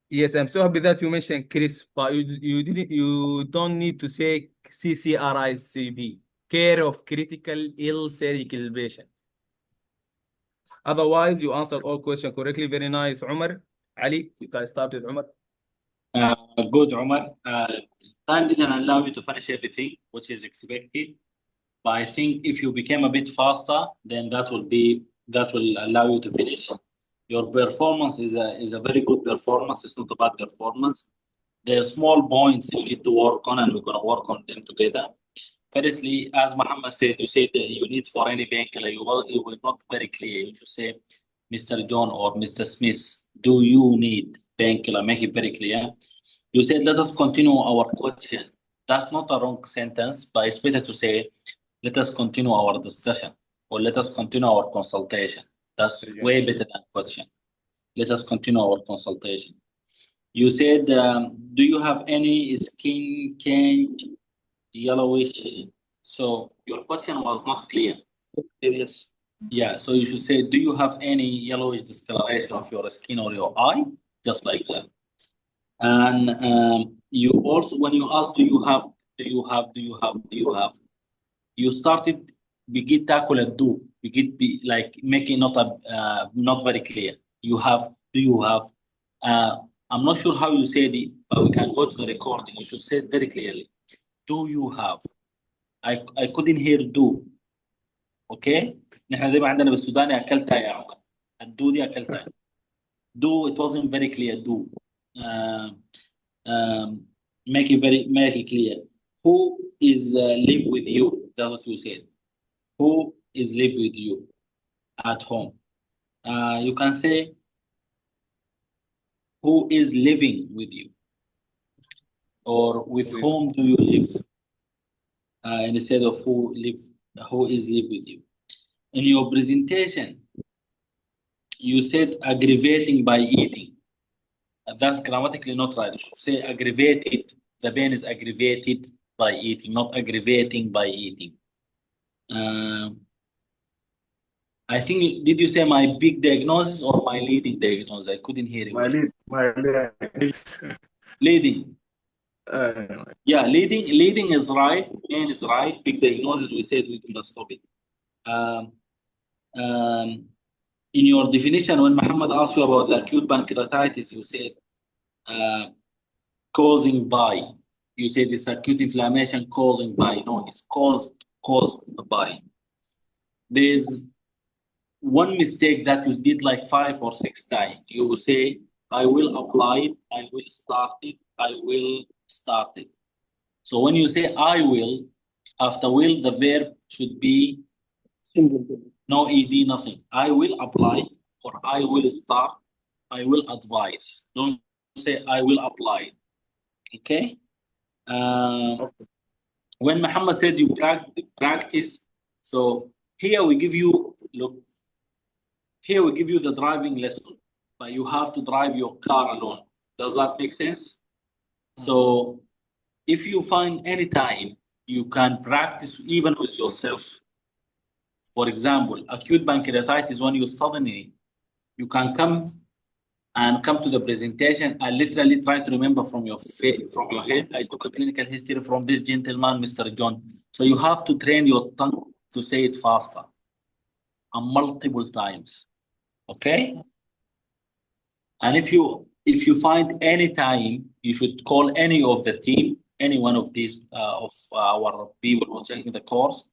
A: yes, I'm so happy that you mentioned Chris, but you don't need to say CCRICB, care of critical ill surgical patient. Otherwise, you answered all questions correctly. Very nice, Umar. Ali, you can start with Umar.
D: Good, Umar. Time didn't allow you to finish everything, which is expected. But I think if you became a bit faster, then that will allow you to finish. Your performance is a very good performance. It's not a bad performance. There are small points you need to work on, and we're going to work on them together. Firstly, as Muhammad said, you said that you need for any painkiller. You were not very clear. You should say, Mr. John or Mr. Smith, do you need painkiller? Make it very clear. You said, let us continue our question. That's not a wrong sentence, but it's better to say, let us continue our discussion, or let us continue our consultation. That's way better than question. Let us continue our consultation. You said, do you have any skin change, yellowish? So your question was not clear.
F: Yes.
D: Yeah, so you should say, do you have any yellowish discoloration of your skin or your eye? Just like that. And you also, when you ask, do you have, you started begin tackle a do. Begin be like making not very clear. You have, do you have? I'm not sure how you said it, but we can go to the recording. You should say it very clearly. Do you have? I couldn't hear do. Okay? نحن زي ما عندنا بالسوداني أكلتها يا عمر. الدو دي أكلتها. Do, it wasn't very clear. Do. Make it clear. Who is live with you? That's what you said. Who is live with you at home? You can say, who is living with you? Or with whom do you live? Instead of who is live with you. In your presentation, you said aggravating by eating. That's grammatically not right. You should say aggravated. The pain is aggravated by eating, not aggravating by eating. I think, did you say my big diagnosis or my leading diagnosis? I couldn't hear you.
G: My lead.
D: Leading. Yeah, leading is right. Pain is right. Big diagnosis, we said we can stop it. In your definition, when Muhammad asked you about the acute pancreatitis, you said causing by. You said it's acute inflammation causing by. No, it's caused by. There's one mistake that you did like 5 or 6 times. You will say, I will apply it, I will start it, I will start it. So when you say I will, after will, the verb should be no ed, nothing. I will apply, or I will start, I will advise. Don't say I will apply. Okay? When Muhammad said you practice, so here we give you, look, here we give you the driving lesson, but you have to drive your car alone. Does that make sense? So if you find any time, you can practice even with yourself. For example, acute pancreatitis, when you suddenly, you can come to the presentation and literally try to remember from your head. I took a clinical history from this gentleman, Mr. John. So you have to train your tongue to say it faster and multiple times. Okay? And if you find any time, you should call any of the team, any one of these of our people who are taking the course,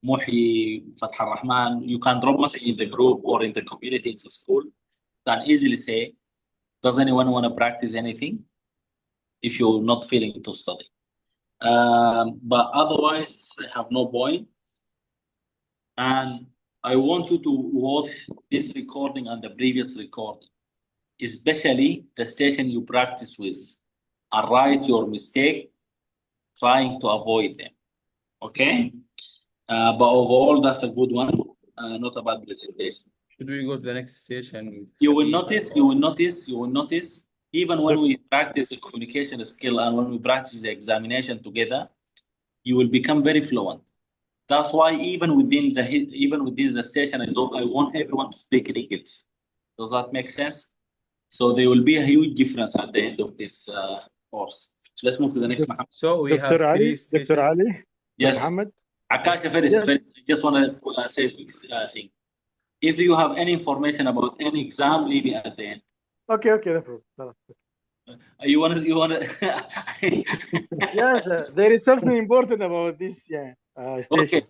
D: Muhi, Fatah Rahman. You can drop message in the group or in the community in the school. You can easily say, does anyone want to practice anything? If you're not feeling to study. But otherwise, I have no point. And I want you to watch this recording and the previous recording, especially the station you practice with, and write your mistake, trying to avoid them. Okay? But overall, that's a good one, not a bad presentation.
A: Should we go to the next session?
D: You will notice, even when we practice the communication skill and when we practice the examination together, you will become very fluent. That's why even within the session, I want everyone to speak in English. Does that make sense? So there will be a huge difference at the end of this course. So let's move to the next.
A: So we have three stations.
B: Dr. Ali?
D: Yes.
B: Muhammad?
D: Akash, yes. I just want to say a quick thing. If you have any information about any exam, leave it at the end.
B: Okay, no problem.
D: You want to?
B: Yes, there is something important about this station.
D: Okay.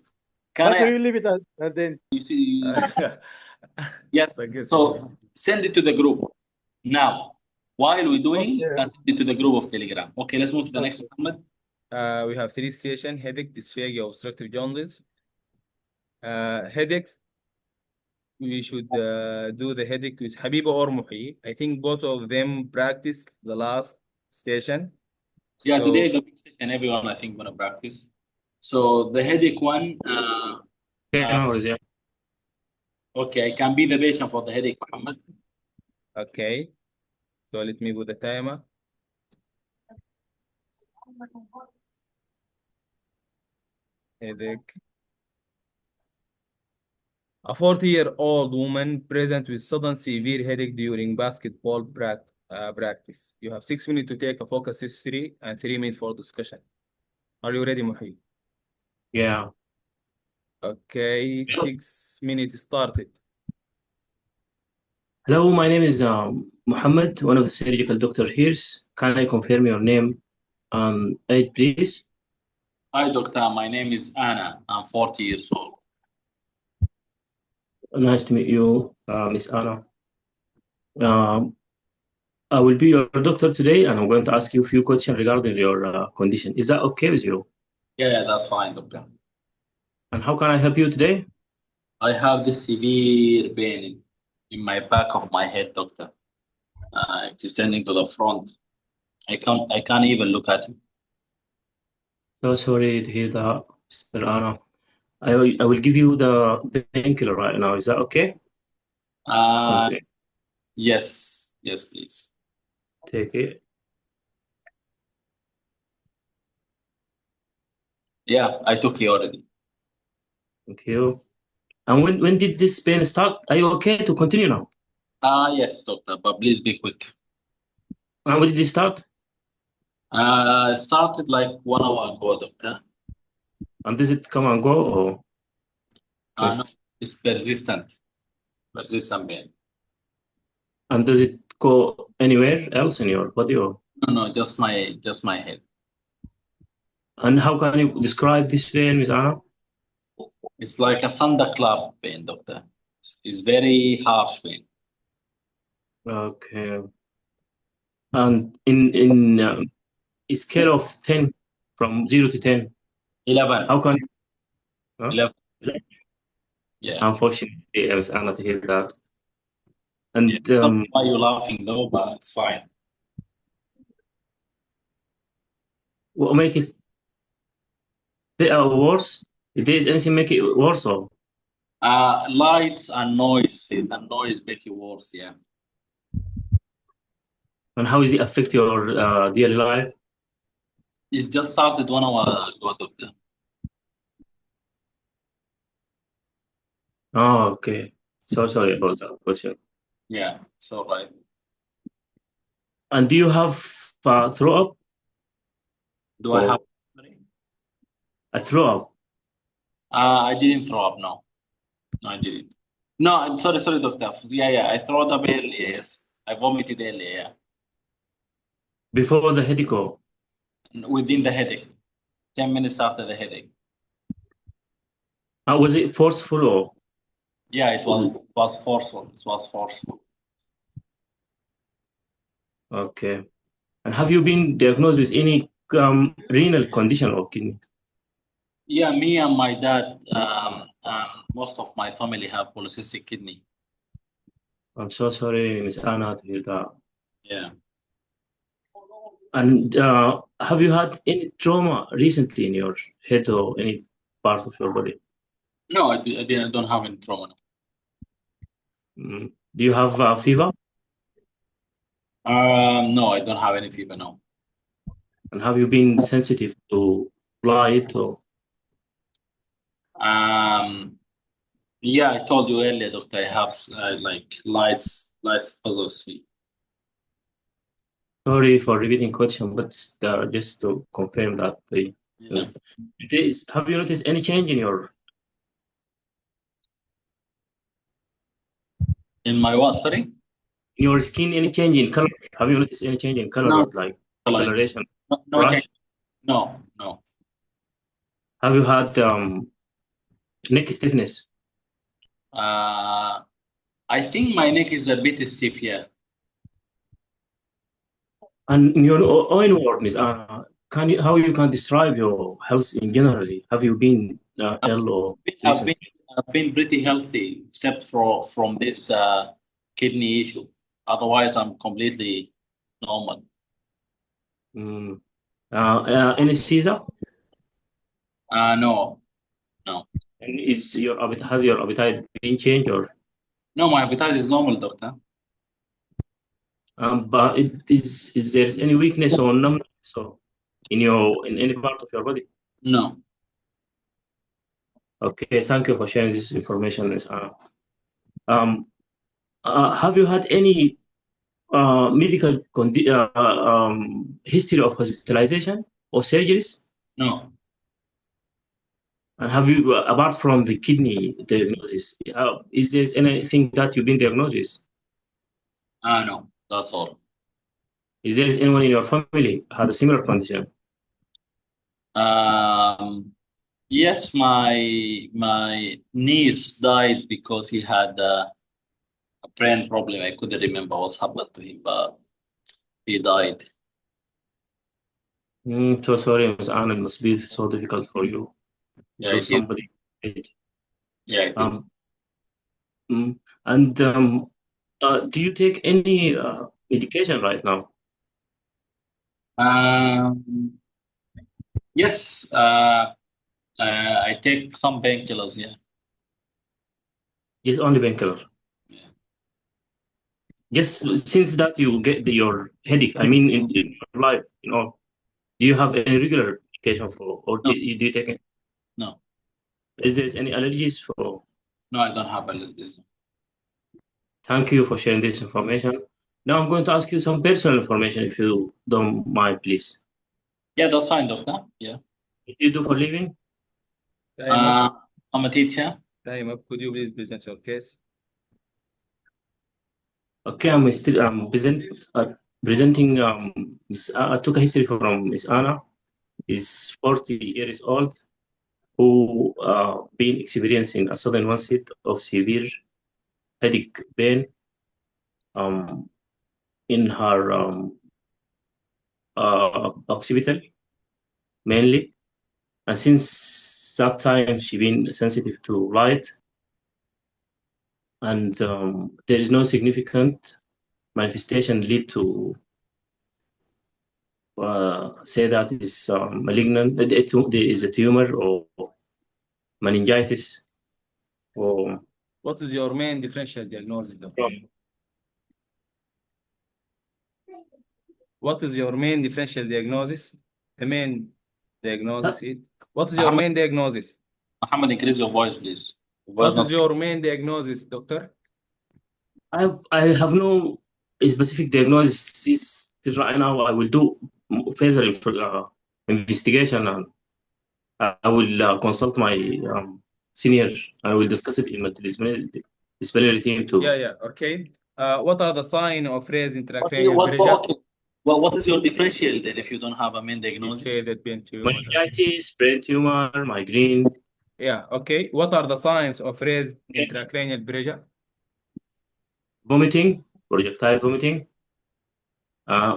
D: Can
B: But
D: I?
B: you leave it at the end.
D: You see,
A: Yes.
D: yes. So send it to the group now. While we're doing,
B: Okay.
D: can send it to the group of Telegram. Okay, let's move to the next, Muhammad.
A: We have 3 stations: headache, dysphagia, obstructive jaundice. Headaches, we should do the headache with Habiba or Muhi. I think both of them practice the last station.
D: Yeah,
A: So,
D: today the big session, everyone I think gonna practice. So the headache one, okay, I can be the patient for the headache, Muhammad.
A: okay. So let me put the timer. Headache. A 40-year-old woman present with sudden severe headache during basketball practice. You have 6 minutes to take a focus history and 3 minutes for discussion. Are you ready, Muhi?
H: Yeah.
A: Okay, 6 minutes started.
H: Hello, my name is Muhammad, one of the surgical doctor here. Can I confirm your name and age, please?
D: Hi, doctor. My name is Anna. I'm 40 years old.
H: Nice to meet you, Miss Anna. I will be your doctor today, and I'm going to ask you a few questions regarding your condition. Is that okay with you?
D: Yeah, that's fine, doctor.
H: And how can I help you today?
D: I have this severe pain in my back of my head, doctor. Extending to the front. I can't even look at it.
H: So sorry to hear that, Mr. Anna. I will give you the painkiller right now. Is that okay?
D: Yes, please.
H: Take it.
D: Yeah, I took it already.
H: Thank you. And when did this pain start? Are you okay to continue now?
D: Yes, doctor, but please be quick.
H: And when did it start?
D: Started like 1 hour ago, doctor.
H: And does it come and go, or?
D: No, it's persistent pain.
H: And does it go anywhere else in your body, or?
D: No, just my head.
H: And how can you describe this pain, Ms. Anna?
D: It's like a thunderclap pain, doctor. It's very harsh pain.
H: Okay. And in a scale of 10, from 0 to 10,
D: 11.
H: how can you? Huh?
D: 11. Yeah.
H: Unfortunately, Ms. Anna, to hear that. And
D: I don't know why you're laughing though, but it's fine.
H: what make it better or worse? If there is anything make it worse, or?
D: Lights and noise. And noise make it worse, yeah.
H: And how is it affect your daily life?
D: It's just started 1 hour ago, doctor.
H: Oh, okay. So sorry about that question.
D: Yeah, it's all right.
H: And do you have throw up?
D: Do I have
H: a throw up?
D: I didn't throw up, no. No, I didn't. No, I'm sorry, doctor. Yeah, I threw up earlier, yes. I vomited earlier, yeah.
H: Before the headache, or?
D: Within the headache. 10 minutes after the headache.
H: Was it forceful, or?
D: Yeah, it was forceful. It was forceful.
H: Okay. And have you been diagnosed with any renal condition or kidney?
D: Yeah, me and my dad, most of my family have polycystic kidney.
H: I'm so sorry, Miss Anna, to hear that.
D: Yeah.
H: And have you had any trauma recently in your head or any part of your body?
D: No, I don't have any trauma.
H: Do you have fever?
D: No, I don't have any fever, no.
H: And have you been sensitive to light, or?
D: Yeah, I told you earlier, doctor, I have like lights OSCE.
H: Sorry for repeating question, but just to confirm that. Have you noticed any change in your?
D: In my what, sorry?
H: In your skin, any change in color? Have you noticed any change in color,
D: No.
H: like coloration?
D: No change. No.
H: Have you had Neck stiffness.
D: I think my neck is a bit stiff, yeah.
H: And in your own word, Miss Anna, how you can describe your health in generally? Have you been ill or
D: I've
H: recently?
D: been pretty healthy, except from this kidney issue. Otherwise, I'm completely normal.
H: Any Caesar?
D: No.
H: And has your appetite been changed or?
D: No, my appetite is normal, doctor.
H: But is there any weakness or numbness in any part of your body?
D: No.
H: Okay, thank you for sharing this information, Ms. Anna. Have you had any medical history of hospitalization or surgeries?
D: No.
H: And have you, apart from the kidney diagnosis, is there anything that you've been diagnosed with?
D: No, that's all.
H: Is there anyone in your family had a similar condition?
D: Yes, my niece died because he had a brain problem. I couldn't remember what happened to him, but he died.
H: So sorry, Ms. Anna, it must be so difficult for you.
D: Yeah,
H: Lose somebody.
D: Yeah, it is.
H: And do you take any medication right now?
D: Yes, I take some painkillers, yeah.
H: Yes, only painkiller.
D: Yeah.
H: Yes, since that you get your headache, I mean, in your life, do you have any regular medication for, or
D: No.
H: do you take it?
D: No.
H: Is there any allergies for?
D: No, I don't have allergies.
H: Thank you for sharing this information. Now I'm going to ask you some personal information, if you don't mind, please.
D: Yeah, that's fine, doctor. Yeah.
H: What do you do for a living?
D: I'm a teacher.
A: Time up. Could you please present your case?
H: Okay, I'm presenting. I took a history from Miss Anna. Is 40 years old, who been experiencing a sudden onset of severe headache pain in her occipital mainly, and since that time she been sensitive to light, and there is no significant manifestation lead to say that is malignant. There is a tumor or meningitis. Or
A: What is your main differential diagnosis, doctor? What is your main differential diagnosis? The main diagnosis is. What is your main diagnosis?
D: Muhammad, increase your voice, please.
A: What is your main diagnosis, doctor?
H: I have no specific diagnosis right now. I will do further investigation, and I will consult my senior. I will discuss it in my disciplinary team too.
A: Yeah. Okay. What are the signs of raised intracranial pressure?
D: Okay. Well, what is your differential then if you don't have a main diagnosis?
A: You say that brain tumor.
H: Meningitis, brain tumor, migraine.
A: Yeah. Okay. What are the signs of raised intracranial pressure?
H: Vomiting, projectile vomiting,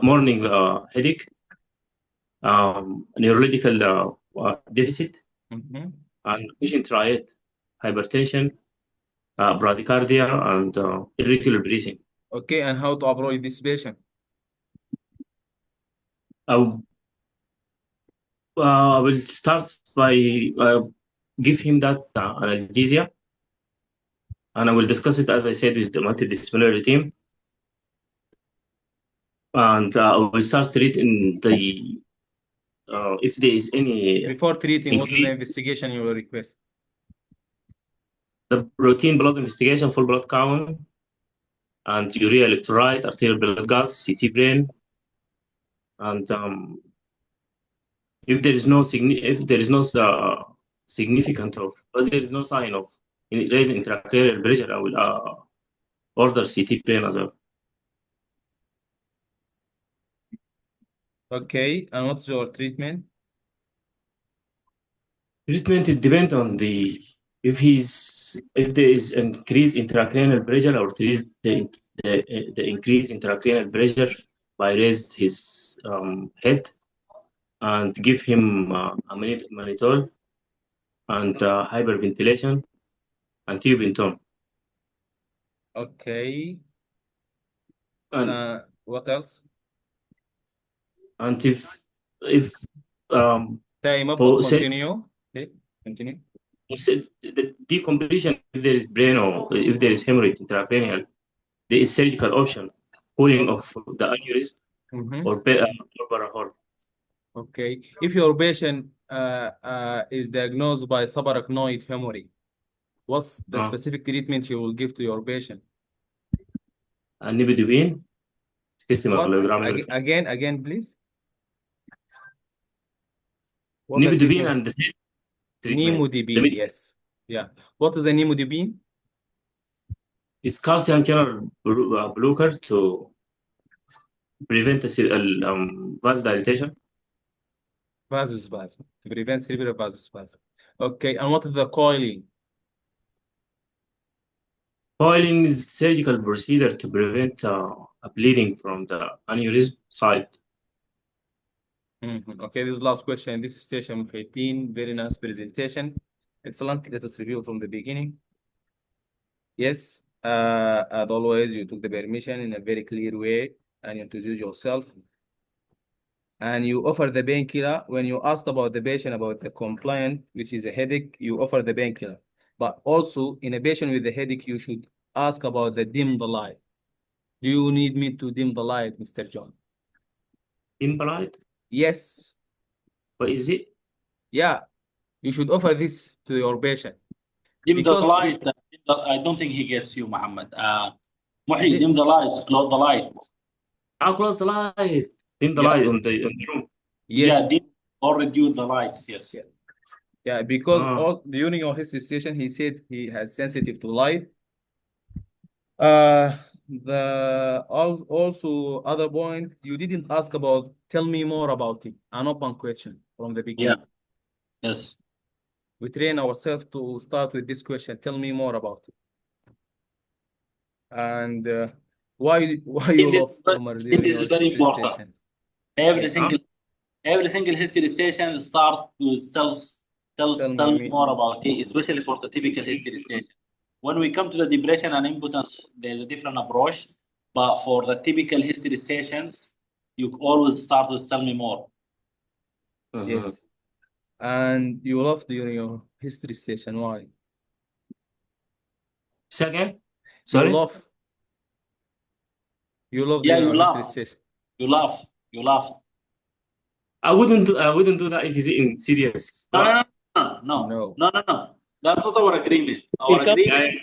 H: morning headache, neurological deficit, and Cushing triad, hypertension, bradycardia, and irregular breathing.
A: Okay, and how to approach this patient?
H: I will start by give him that analgesia, and I will discuss it, as I said, with the multidisciplinary team. And I will start treating the if there is any.
A: Before treating, what is the investigation you will request?
H: The routine blood investigation, full blood count, and urea electrolyte, arterial blood gas, CT brain, and if there is no significant of, but there is no sign of raising intracranial pressure, I will order CT brain as well.
A: Okay, and what's your treatment?
H: Treatment, it depends on the if there is increased intracranial pressure, or treat the increased intracranial pressure by raise his head and give him a mannitol and hyperventilation and tube in tone.
A: Okay.
H: And
A: What else?
H: and if
A: Time up
H: for
A: or
H: say
A: continue? Okay, continue.
H: the decomposition, if there is brain or if there is hemorrhage intracranial, there is surgical option, cooling
A: Okay.
H: of the aneurysm
A: Mhm.
H: or parahole.
A: Okay. If your patient is diagnosed by subarachnoid hemorrhage, what's the specific treatment you will give to your patient?
H: Nibidubine, 60
A: What?
H: microgram.
A: Again, please. What the
H: Nibidubine
A: treatment?
H: and the treatment.
A: Nimodipine, yes. Yeah. What is the nimodipine?
H: It's calcium channel blocker to prevent the vasodilatation.
A: Vasospasm, to prevent cerebral vasospasm. Okay, and what is the coiling?
H: Coiling is surgical procedure to prevent a bleeding from the aneurysm side.
A: Okay, this is the last question in this station 18. Very nice presentation. Excellent. Let us review from the beginning. Yes, as always, you took the permission in a very clear way and you introduce yourself. And you offer the painkiller. When you asked about the patient about the complaint, which is a headache, you offer the painkiller. But also, in a patient with a headache, you should ask about the dim the light. Do you need me to dim the light, Mr. John?
H: Dim the light?
A: Yes.
H: What is it?
A: Yeah, you should offer this to your patient.
D: Dim the
A: Because
D: light. I don't think he gets you, Muhammad. Muhi, dim the lights, close the light.
H: I'll close the light. Dim the
D: Yeah.
H: light on the room.
A: Yes.
D: Yeah, dim or reduce the lights, yes.
A: Yeah, because during our history session, he said he has sensitive to light. Also other point, you didn't ask about, tell me more about it. An open question from the beginning.
D: Yeah. Yes.
A: We train ourselves to start with this question, tell me more about it. And why you love Omar during
D: This
A: your
D: is very
A: history
D: important.
A: session?
D: Every single history station start with tell me more about it, especially for the typical history station. When we come to the depression and impotence, there's a different approach. But for the typical history stations, you always start with tell me more.
A: Yes. And you love during your history station. Why?
H: Second? Sorry?
A: You love
D: yeah,
A: during
D: you
A: your
D: laugh.
A: history station.
D: You laugh.
H: I wouldn't do that if it's in serious.
D: No. That's not our agreement. Our agreement.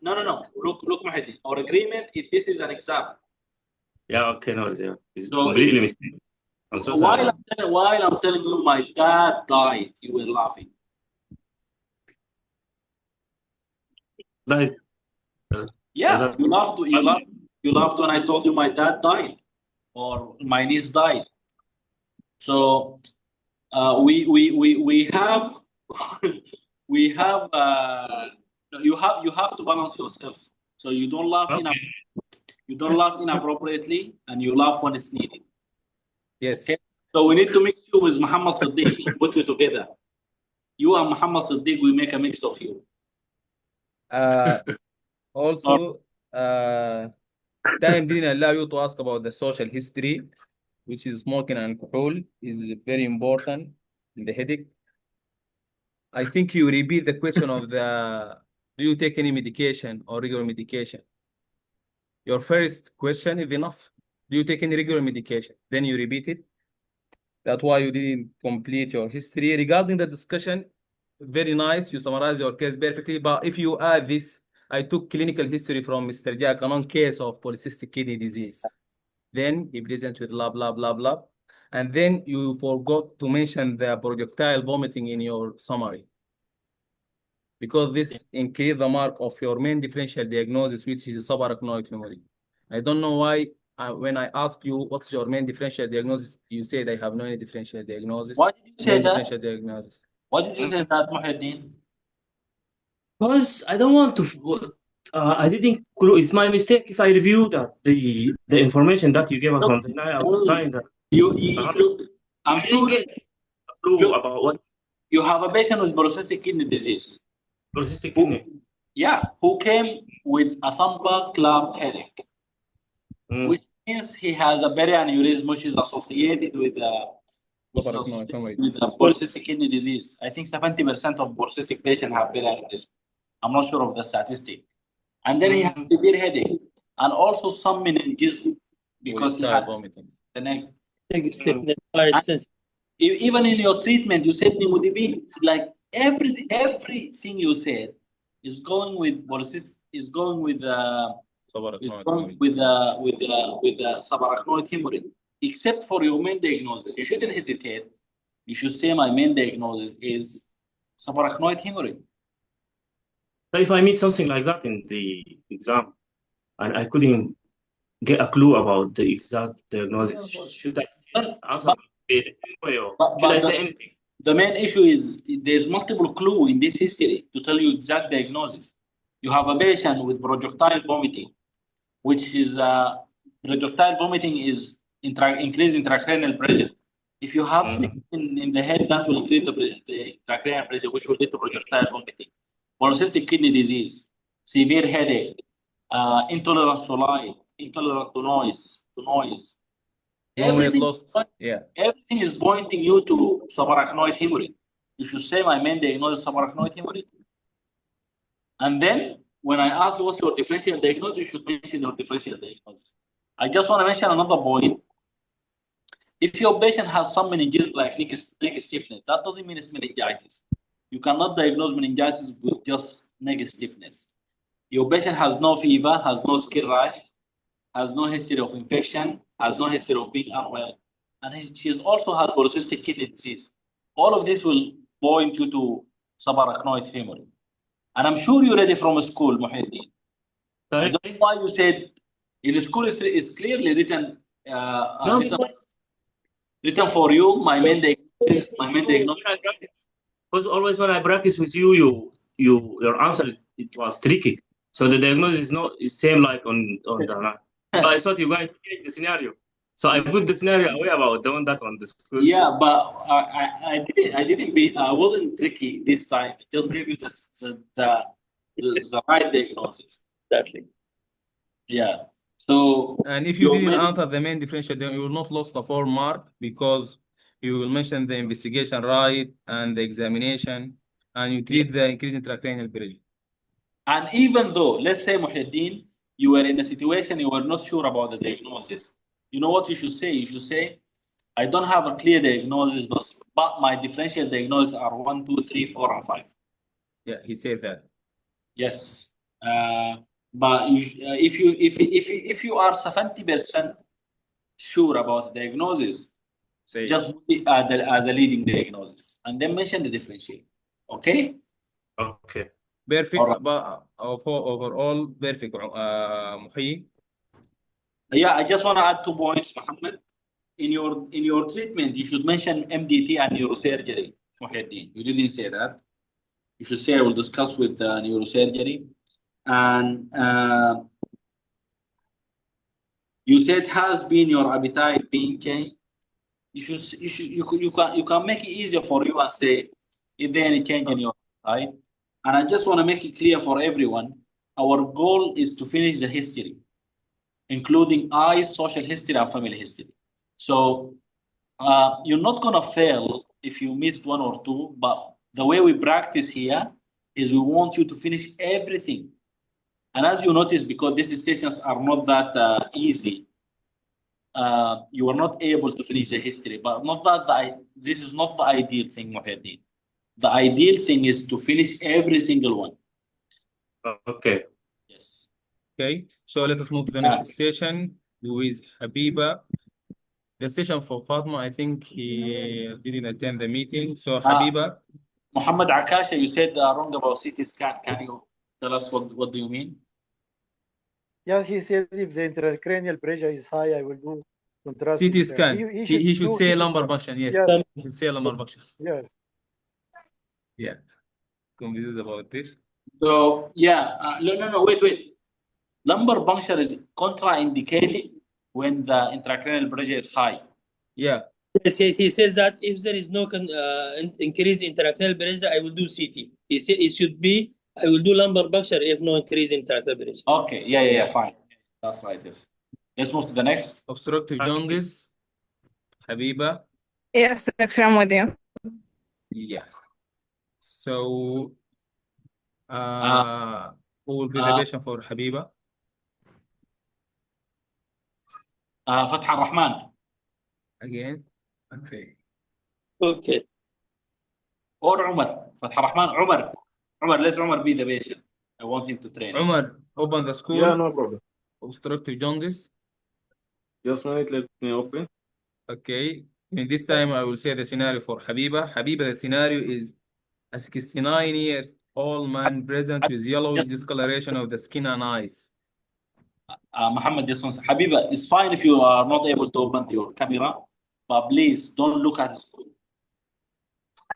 D: No. Look, Mahdi. Our agreement is this is an exam.
H: Yeah, okay, no, it's
D: So
H: completely mistaken. I'm so sorry.
D: While I'm telling you my dad died, you were laughing.
H: Died.
D: Yeah, you laughed when I told you my dad died or my niece died. So we have we have you have to balance yourself. So you don't laugh inappropriately and you laugh when it's needed.
A: Yes.
D: Okay? So we need to mix you with Muhammad Siddiq, put you together. You and Muhammad Siddiq, we make a mix of you.
A: Also, time didn't allow you to ask about the social history, which is smoking and alcohol, is very important in the headache. I think you repeat the question of do you take any medication or regular medication? Your first question is enough. Do you take any regular medication? Then you repeat it. That's why you didn't complete your history. Regarding the discussion, very nice. You summarize your case perfectly. But if you add this, I took clinical history from Mr. Jack, a non-case of polycystic kidney disease. Then he presents with blah, blah, blah, blah. And then you forgot to mention the projectile vomiting in your summary. Because this increased the mark of your main differential diagnosis, which is subarachnoid hemorrhage. I don't know why when I ask you what's your main differential diagnosis, you said I have no differential diagnosis.
D: Why did you say that?
A: Differential diagnosis.
D: Why did you say that, Muhyiddin?
H: Because I don't want to. I didn't. It's my mistake if I review that the information that you gave us on the night. I was trying that.
D: Look, I'm
H: I didn't
D: sure
H: get a clue
D: you,
H: about what
D: you have a patient with polycystic kidney disease.
H: polycystic kidney.
D: Who came with a thumper club headache, which means he has a perianeurysm which is associated with polycystic kidney disease. I think 70% of polycystic patients have perianeurysm. I'm not sure of the statistic. And then he has severe headache and also some meningitis because he had the neck. Even in your treatment, you said pneumodb. Like everything you said is going with polycystic, is going with subarachnoid hemorrhage, except for your main diagnosis. You shouldn't hesitate. You should say my main diagnosis is subarachnoid hemorrhage.
H: But if I meet something like that in the exam, and I couldn't get a clue about the exact diagnosis, should I answer it anyway, or should I say anything?
D: The main issue is there's multiple clues in this history to tell you exact diagnosis. You have a patient with projectile vomiting, which is projectile vomiting is increase intracranial pressure. If you have in the head, that will increase the intracranial pressure, which will lead to projectile vomiting. Polycystic kidney disease, severe headache, intolerance to light, intolerant to noise. Everything is pointing you to subarachnoid hemorrhage. You should say my main diagnosis is subarachnoid hemorrhage. And then when I ask you what's your differential diagnosis, you should mention your differential diagnosis. I just want to mention another point. If your patient has some meningitis like neck stiffness, that doesn't mean it's meningitis. You cannot diagnose meningitis with just neck stiffness. Your patient has no fever, has no skin rash, has no history of infection, has no history of being unwell, and she also has polycystic kidney disease. All of this will point you to subarachnoid hemorrhage. And I'm sure you read it from school, Muhyiddin. I don't know why you said in school it's clearly written written for you, my main diagnosis.
H: Because always when I practice with you, your answer it was tricky. So the diagnosis is not is same like on the. I thought you guys changed the scenario. So I put the scenario away about doing that on the school.
D: Yeah, but I wasn't tricky this time. I just gave you the right diagnosis. Exactly. Yeah. So
A: and if you didn't answer the main differential, then you will not lose the 4 mark because you will mention the investigation right and the examination, and you treat the increase in intracranial pressure.
D: And even though, let's say, Muhyiddin, you were in a situation you were not sure about the diagnosis, you know what you should say? You should say, I don't have a clear diagnosis, but my differential diagnosis are 1, 2, 3, 4, and 5.
A: Yeah, he said that.
D: Yes. But if you are 70% sure about the diagnosis, just put it as a leading diagnosis, and then mention the differential. Okay?
H: Okay.
A: Perfect. But overall, perfect, Muhyi.
D: Yeah, I just want to add 2 points, Mohammed. In your treatment, you should mention MDT and neurosurgery, Muhyiddin. You didn't say that. You should say I will discuss with neurosurgery. And you said has been your appetite being changed. You can make it easier for you and say if there any change in your appetite. And I just want to make it clear for everyone, our goal is to finish the history, including eyes, social history, and family history. So you're not gonna fail if you missed 1 or 2, but the way we practice here is we want you to finish everything. And as you notice, because these stations are not that easy, you are not able to finish the history. But not that this is not the ideal thing, Muhyiddin. The ideal thing is to finish every single one.
H: Okay.
D: Yes.
A: Okay. So let us move to the next station with Habiba. The station for Fatma, I think he didn't attend the meeting. So Habiba.
D: Muhammad Akasha, you said wrong about CT scan. Can you tell us what do you mean?
B: Yes, he said if the intracranial pressure is high, I will do contrast
A: CT scan. He should say lumbar puncture. Yes. He should say lumbar puncture.
B: Yes.
A: Yeah. Confused about this.
D: So yeah, no, wait. Lumbar puncture is contraindicated when the intracranial pressure is high.
A: Yeah.
F: Yes, he says that if there is no increase in intracranial pressure, I will do CT. He said it should be, I will do lumbar puncture if no increase in intracranial pressure.
D: Okay, yeah, fine. That's right, yes. Let's move to the next.
A: Obstructive jaundice. Habiba.
E: Yes, doctor, I'm with you.
A: Yeah. So, who will be the patient for Habiba?
D: Fatha Rahman.
A: Again. Okay.
F: Okay.
D: Or Umar. Fatha Rahman, Umar. Let Umar be the patient. I want him to train.
A: Umar, open the school.
G: Yeah, no problem.
A: Obstructive jaundice.
G: Just a minute, let me open.
A: Okay. In this time, I will say the scenario for Habiba. Habiba, the scenario is a 69 years old man present with yellowish discoloration of the skin and eyes.
D: Muhammad, yes, Habiba, it's fine if you are not able to open your camera, but please don't look at school.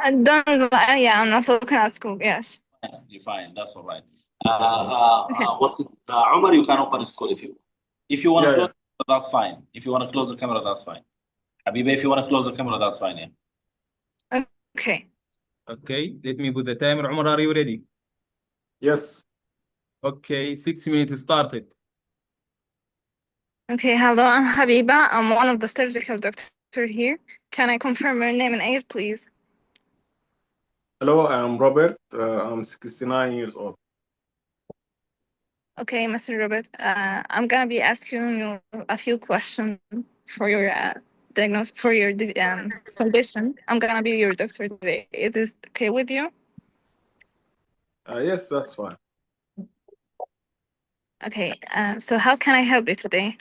E: Yeah, I'm not looking at school. Yes.
D: You're fine. That's all right. What's it? Umar, you can open school if you want to close. That's fine. If you want to close the camera, that's fine. Habiba, if you want to close the camera, that's fine. Yeah.
E: Okay.
A: Okay. Let me put the timer. Umar, are you ready?
G: Yes.
A: Okay. 6 minutes started.
E: Okay. Hello, I'm Habiba. I'm one of the surgical doctors here. Can I confirm your name and age, please?
G: Hello, I'm Robert. I'm 69 years old.
E: Okay, Mr. Robert. I'm gonna be asking you a few questions for your diagnosis for your condition. I'm gonna be your doctor today. Is this okay with you?
G: Yes, that's fine.
E: Okay. So how can I help you today?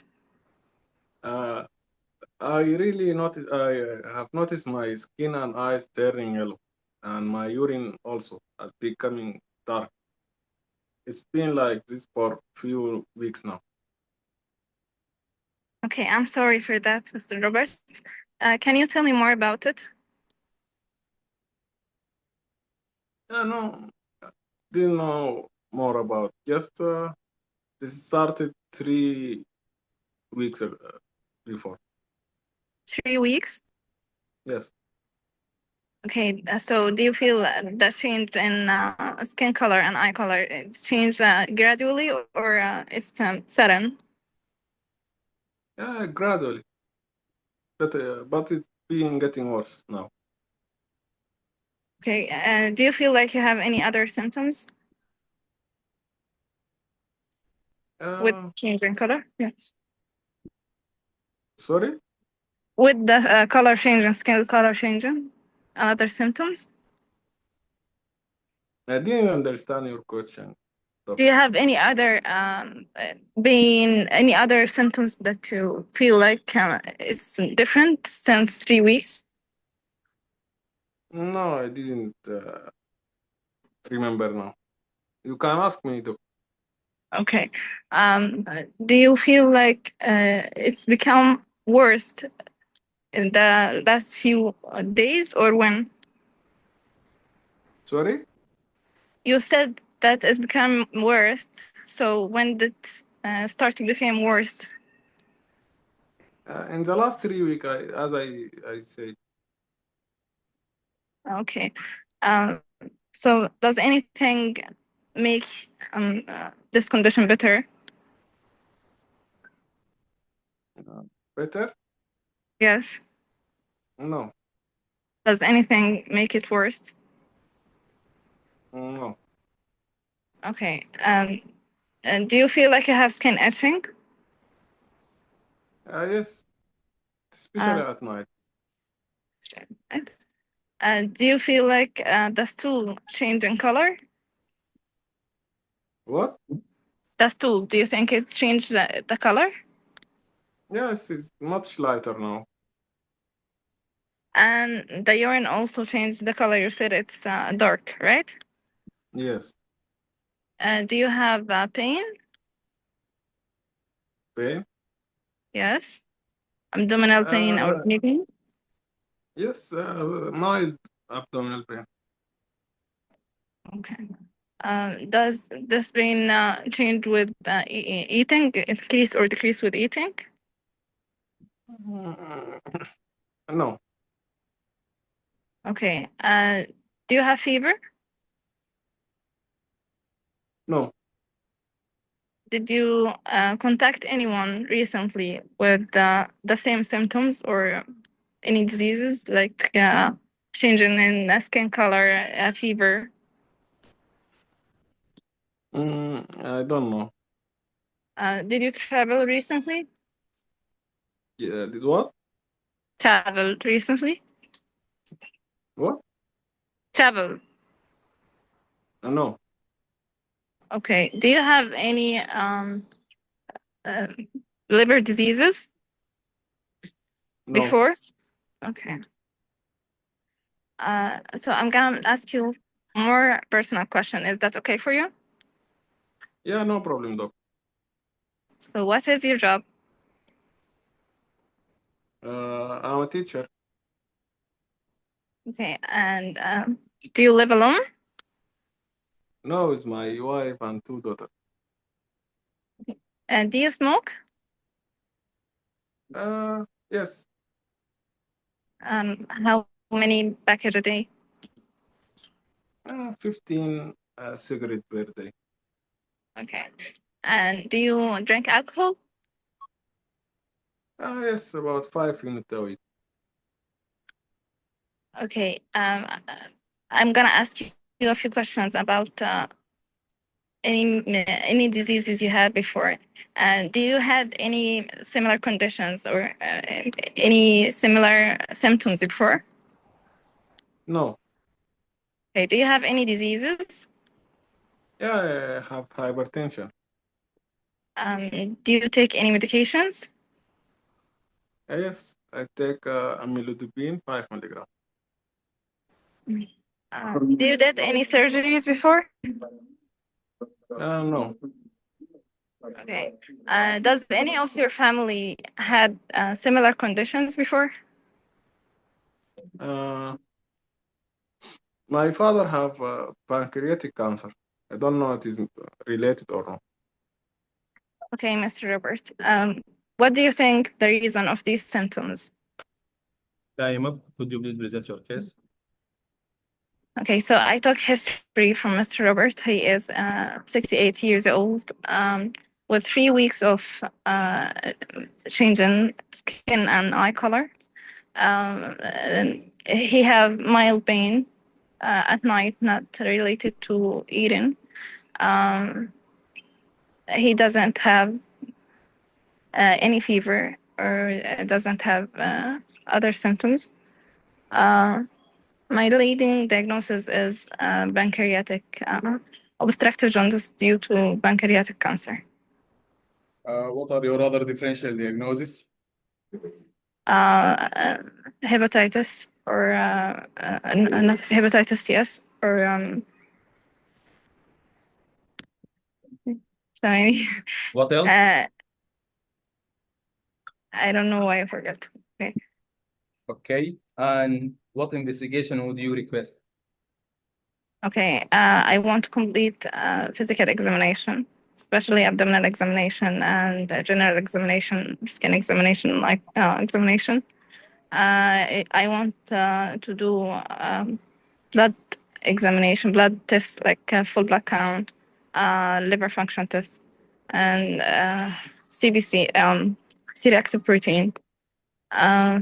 G: I really noticed. I have noticed my skin and eyes turning yellow, and my urine also has becoming dark. It's been like this for a few weeks now.
E: Okay, I'm sorry for that, Mr. Robert. Can you tell me more about it?
G: No, didn't know more about. Just this started 3 weeks ago, before.
E: 3 weeks?
G: Yes.
E: Okay, so do you feel the change in skin color and eye color it change gradually or it's sudden?
G: Yeah, gradually, but it's been getting worse now.
E: Okay, do you feel like you have any other symptoms with change in color? Yes.
G: Sorry?
E: With the color changing, skin color changing, other symptoms?
G: I didn't understand your question.
E: Do you have any other pain, any other symptoms that you feel like it's different since 3 weeks?
G: No, I didn't remember now. You can ask me to.
E: Okay. Do you feel like it's become worse in the last few days or when?
G: Sorry?
E: You said that it's become worse. So when did it start to become worse?
G: In the last 3 weeks, as I say.
E: Okay. So does anything make this condition better?
G: Better?
E: Yes.
G: No.
E: Does anything make it worse?
G: No.
E: Okay. And do you feel like you have skin itching?
G: Yes, especially at night.
E: Do you feel like the stool changed in color?
G: What?
E: The stool, do you think it changed the color?
G: Yes, it's much lighter now.
E: And the urine also changed the color. You said it's dark, right?
G: Yes.
E: Do you have pain?
G: Pain?
E: Yes. Abdominal pain or knee pain?
G: Yes, mild abdominal pain.
E: Okay. Does this pain change with eating, increase or decrease with eating?
G: No.
E: Okay. Do you have fever?
G: No.
E: Did you contact anyone recently with the same symptoms or any diseases like changing in skin color, fever?
G: I don't know.
E: Did you travel recently?
G: Yeah, did what?
E: Traveled recently?
G: What?
E: Travel.
G: No.
E: Okay. Do you have any liver diseases
G: No.
E: before? Okay. So I'm gonna ask you more personal question. Is that okay for you?
G: Yeah, no problem, doc.
E: So what is your job?
G: I'm a teacher.
E: Okay. And do you live alone?
G: No, it's my wife and 2 daughters.
E: And do you smoke?
G: Yes.
E: How many packets a day?
G: 15 cigarettes per day.
E: Okay. And do you drink alcohol?
G: Yes, about 5 units a week.
E: Okay. I'm gonna ask you a few questions about any diseases you had before. Do you had any similar conditions or any similar symptoms before?
G: No.
E: Okay. Do you have any diseases?
G: Yeah, I have hypertension.
E: Do you take any medications?
G: Yes, I take amlodipine 5 milligrams.
E: Do you did any surgeries before?
G: No.
E: Okay. Does any of your family had similar conditions before?
G: My father have pancreatic cancer. I don't know if it is related or not.
E: Okay, Mr. Robert. What do you think the reason of these symptoms?
A: Daima, could you please present your case?
E: Okay, so I took history from Mr. Robert. He is 68 years old with 3 weeks of change in skin and eye color. He have mild pain at night, not related to eating. He doesn't have any fever or doesn't have other symptoms. My leading diagnosis is pancreatic obstructive jaundice due to pancreatic cancer.
A: What are your other differential diagnoses?
E: Hepatitis or not hepatitis, yes, or sorry.
A: What else?
E: I don't know why I forgot. Okay.
A: Okay. And what investigation would you request?
E: Okay. I want to complete physical examination, especially abdominal examination and general examination, skin examination, like examination. I want to do blood examination, blood tests like full blood count, liver function test, and CBC, C-reactive protein. I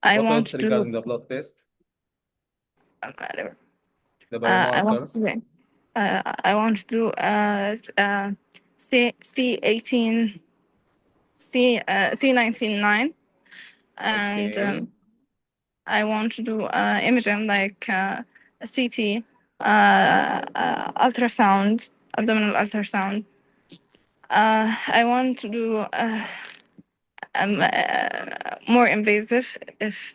A: What
E: want
A: else
E: to do.
A: regarding the blood test? The
E: I want
A: biomarkers?
E: to. I want to do C18, C199, and
A: Okay.
E: I want to do imaging like CT, ultrasound, abdominal ultrasound. I want to do more invasive if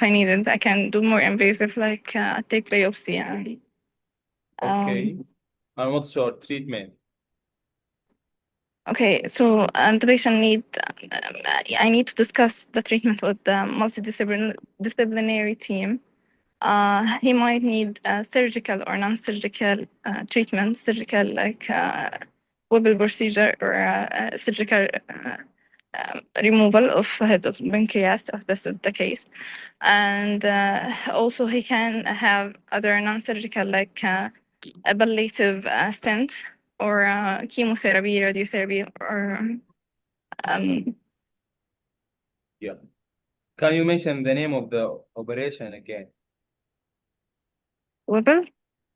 E: I need it. I can do more invasive, like take biopsy.
A: Okay. And what's your treatment?
E: Okay, so the patient I need to discuss the treatment with the multidisciplinary team. He might need surgical or non-surgical treatment, surgical like Whipple procedure or surgical removal of head of pancreas, if this is the case. And also he can have other non-surgical like ablative stent or chemotherapy, radiotherapy, or
A: Yeah. Can you mention the name of the operation again?
E: Whipple?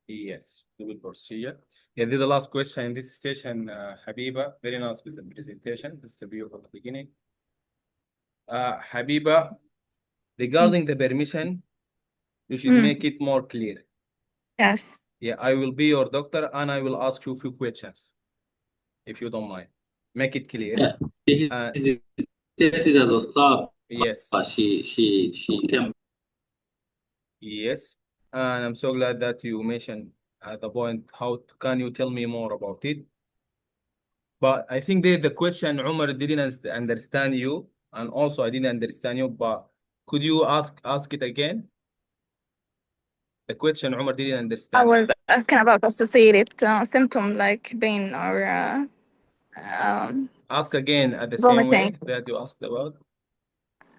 A: Yes, we will procedure. Yeah, this is the last question in this station, Habiba. Very nice with the presentation. This is the view from the beginning. Habiba, regarding the permission, you should make it more clear.
E: Yes.
A: Yeah, I will be your doctor and I will ask you a few questions, if you don't mind. Make it clear.
D: Yes, she hesitated as a start,
A: Yes.
D: but she came.
A: Yes, and I'm so glad that you mentioned at the point, how can you tell me more about it? But I think the question, Umar didn't understand you, and also I didn't understand you, but could you ask it again? The question Umar didn't
E: I
A: understand.
E: was asking about associated symptom like pain or
A: Ask again at the same way
E: vomiting.
A: that you asked about.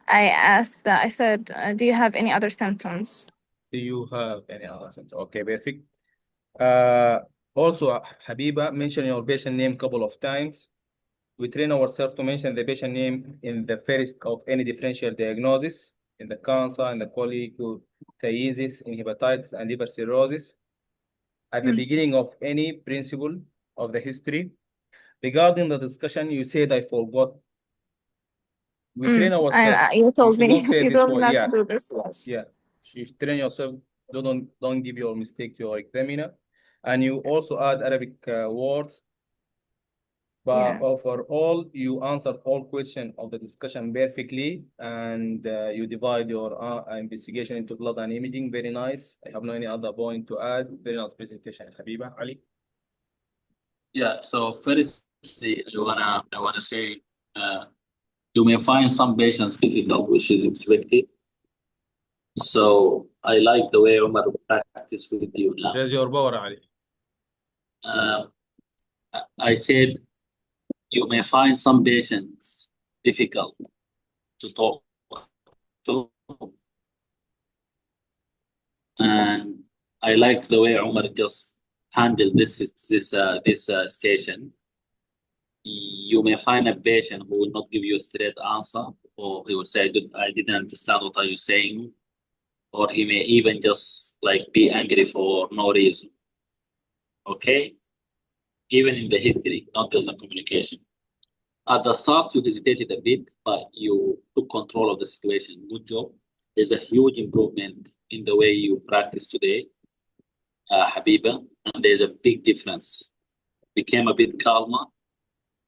E: I asked, I said, do you have any other symptoms?
A: Do you have any other symptoms? Okay, perfect. Also, Habiba, mention your patient name couple of times. We train ourselves to mention the patient name in the first of any differential diagnosis, in the cancer, in the cholelithiasis, in hepatitis, and liver cirrhosis. At the beginning of any principle of the history. Regarding the discussion, you said I forgot. We train ourselves.
E: You told me.
A: Don't say
E: You
A: this
E: told me
A: word.
E: not
A: Yeah.
E: to do this. Yes.
A: Yeah. You should train yourself. Don't give your mistake to your examiner. And you also add Arabic words. But overall, you answered all questions of the discussion perfectly, and you divide your investigation into blood and imaging. Very nice. I have no any other point to add. Very nice presentation, Habiba. Ali.
D: Yeah. So firstly, I wanna say, you may find some patients difficult, which is expected. So I like the way Omar practice with you now.
A: Raise your power, Ali.
D: I said you may find some patients difficult to talk to, and I like the way Omar just handled this station. You may find a patient who will not give you a straight answer, or he will say, "I didn't understand what are you saying," or he may even just like be angry for no reason. Okay, even in the history, not just in communication. At the start, you hesitated a bit, but you took control of the situation. Good job. There's a huge improvement in the way you practice today, Habiba, and there's a big difference. Became a bit calmer.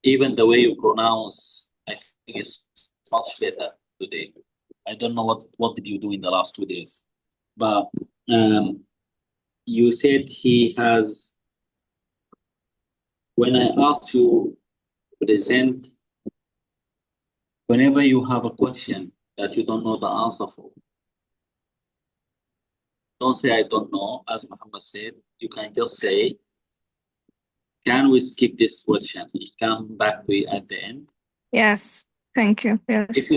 D: Even the way you pronounce, I think, is much better today. I don't know what did you do in the last 2 days, but you said he has. When I asked you to present, whenever you have a question that you don't know the answer for, don't say I don't know. As Muhammad said, you can just say, "Can we skip this question and come back to it at the end?"
E: Yes. Thank you. Yes.
D: If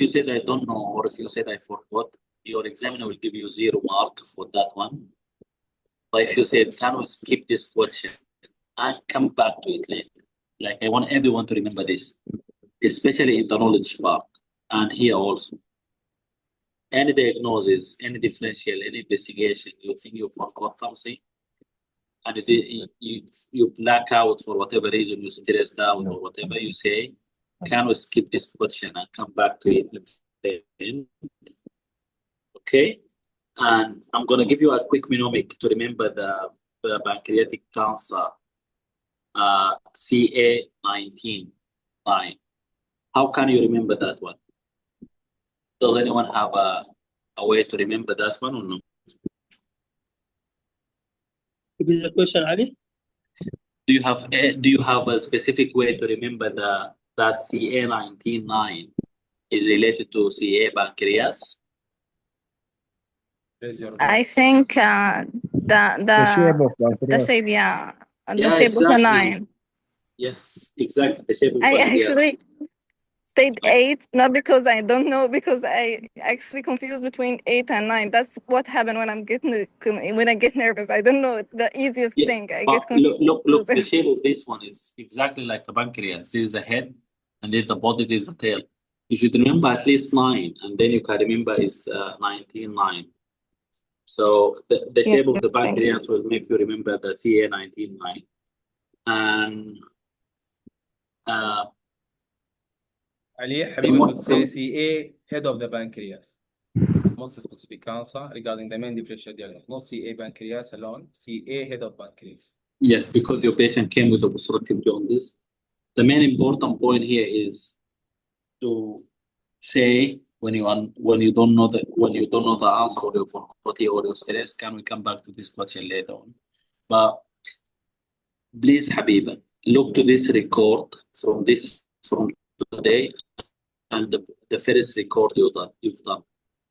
D: you said I don't know, or if you said I forgot, your examiner will give you 0 mark for that one. But if you said, "Can we skip this question and come back to it later?" Like, I want everyone to remember this, especially in the knowledge part, and here also. Any diagnosis, any differential, any investigation, you think you forgot something, and you black out for whatever reason, you stressed out or whatever, you say, "Can we skip this question and come back to it at the end?" Okay? And I'm going to give you a quick mnemonic to remember the pancreatic cancer, CA19. How can you remember that one? Does anyone have a way to remember that one or no?
F: Repeat the question, Ali.
D: Do you have a specific way to remember that CA19 is related to CA pancreas?
A: Raise your
E: I
A: hand.
E: think
I: The shape of
E: the
I: pancreas.
E: shape, yeah, the
D: Yeah,
E: shape of a
D: exactly.
E: 9.
D: Yes, exactly. The shape of
E: I
D: pancreas.
E: actually said
D: Like-
E: 8, not because I don't know, because I actually confused between 8 and 9. That's what happened when I get nervous. I don't know the easiest
D: Yeah,
E: thing. I
D: but
E: get confused.
D: look. The shape of this one is exactly like a pancreas. There's a head, and there's a body. There's a tail. You should remember at least 9, and then you can remember it's 19-9. So the
E: Yeah,
D: shape of the
E: thank you.
D: pancreas will make you remember the CA 19-9. And
A: Ali,
D: the
A: Habiba
D: mo-
A: should say CA, head of the pancreas. Most specific answer regarding the main differential diagnosis. Not CA pancreas alone, CA, head of pancreas.
D: yes, because your patient came with obstructive jaundice. The main important point here is to say when you don't know the answer or your faculty or your stress, can we come back to this question later on? But please, Habiba, look to this record from today and the first record you've done.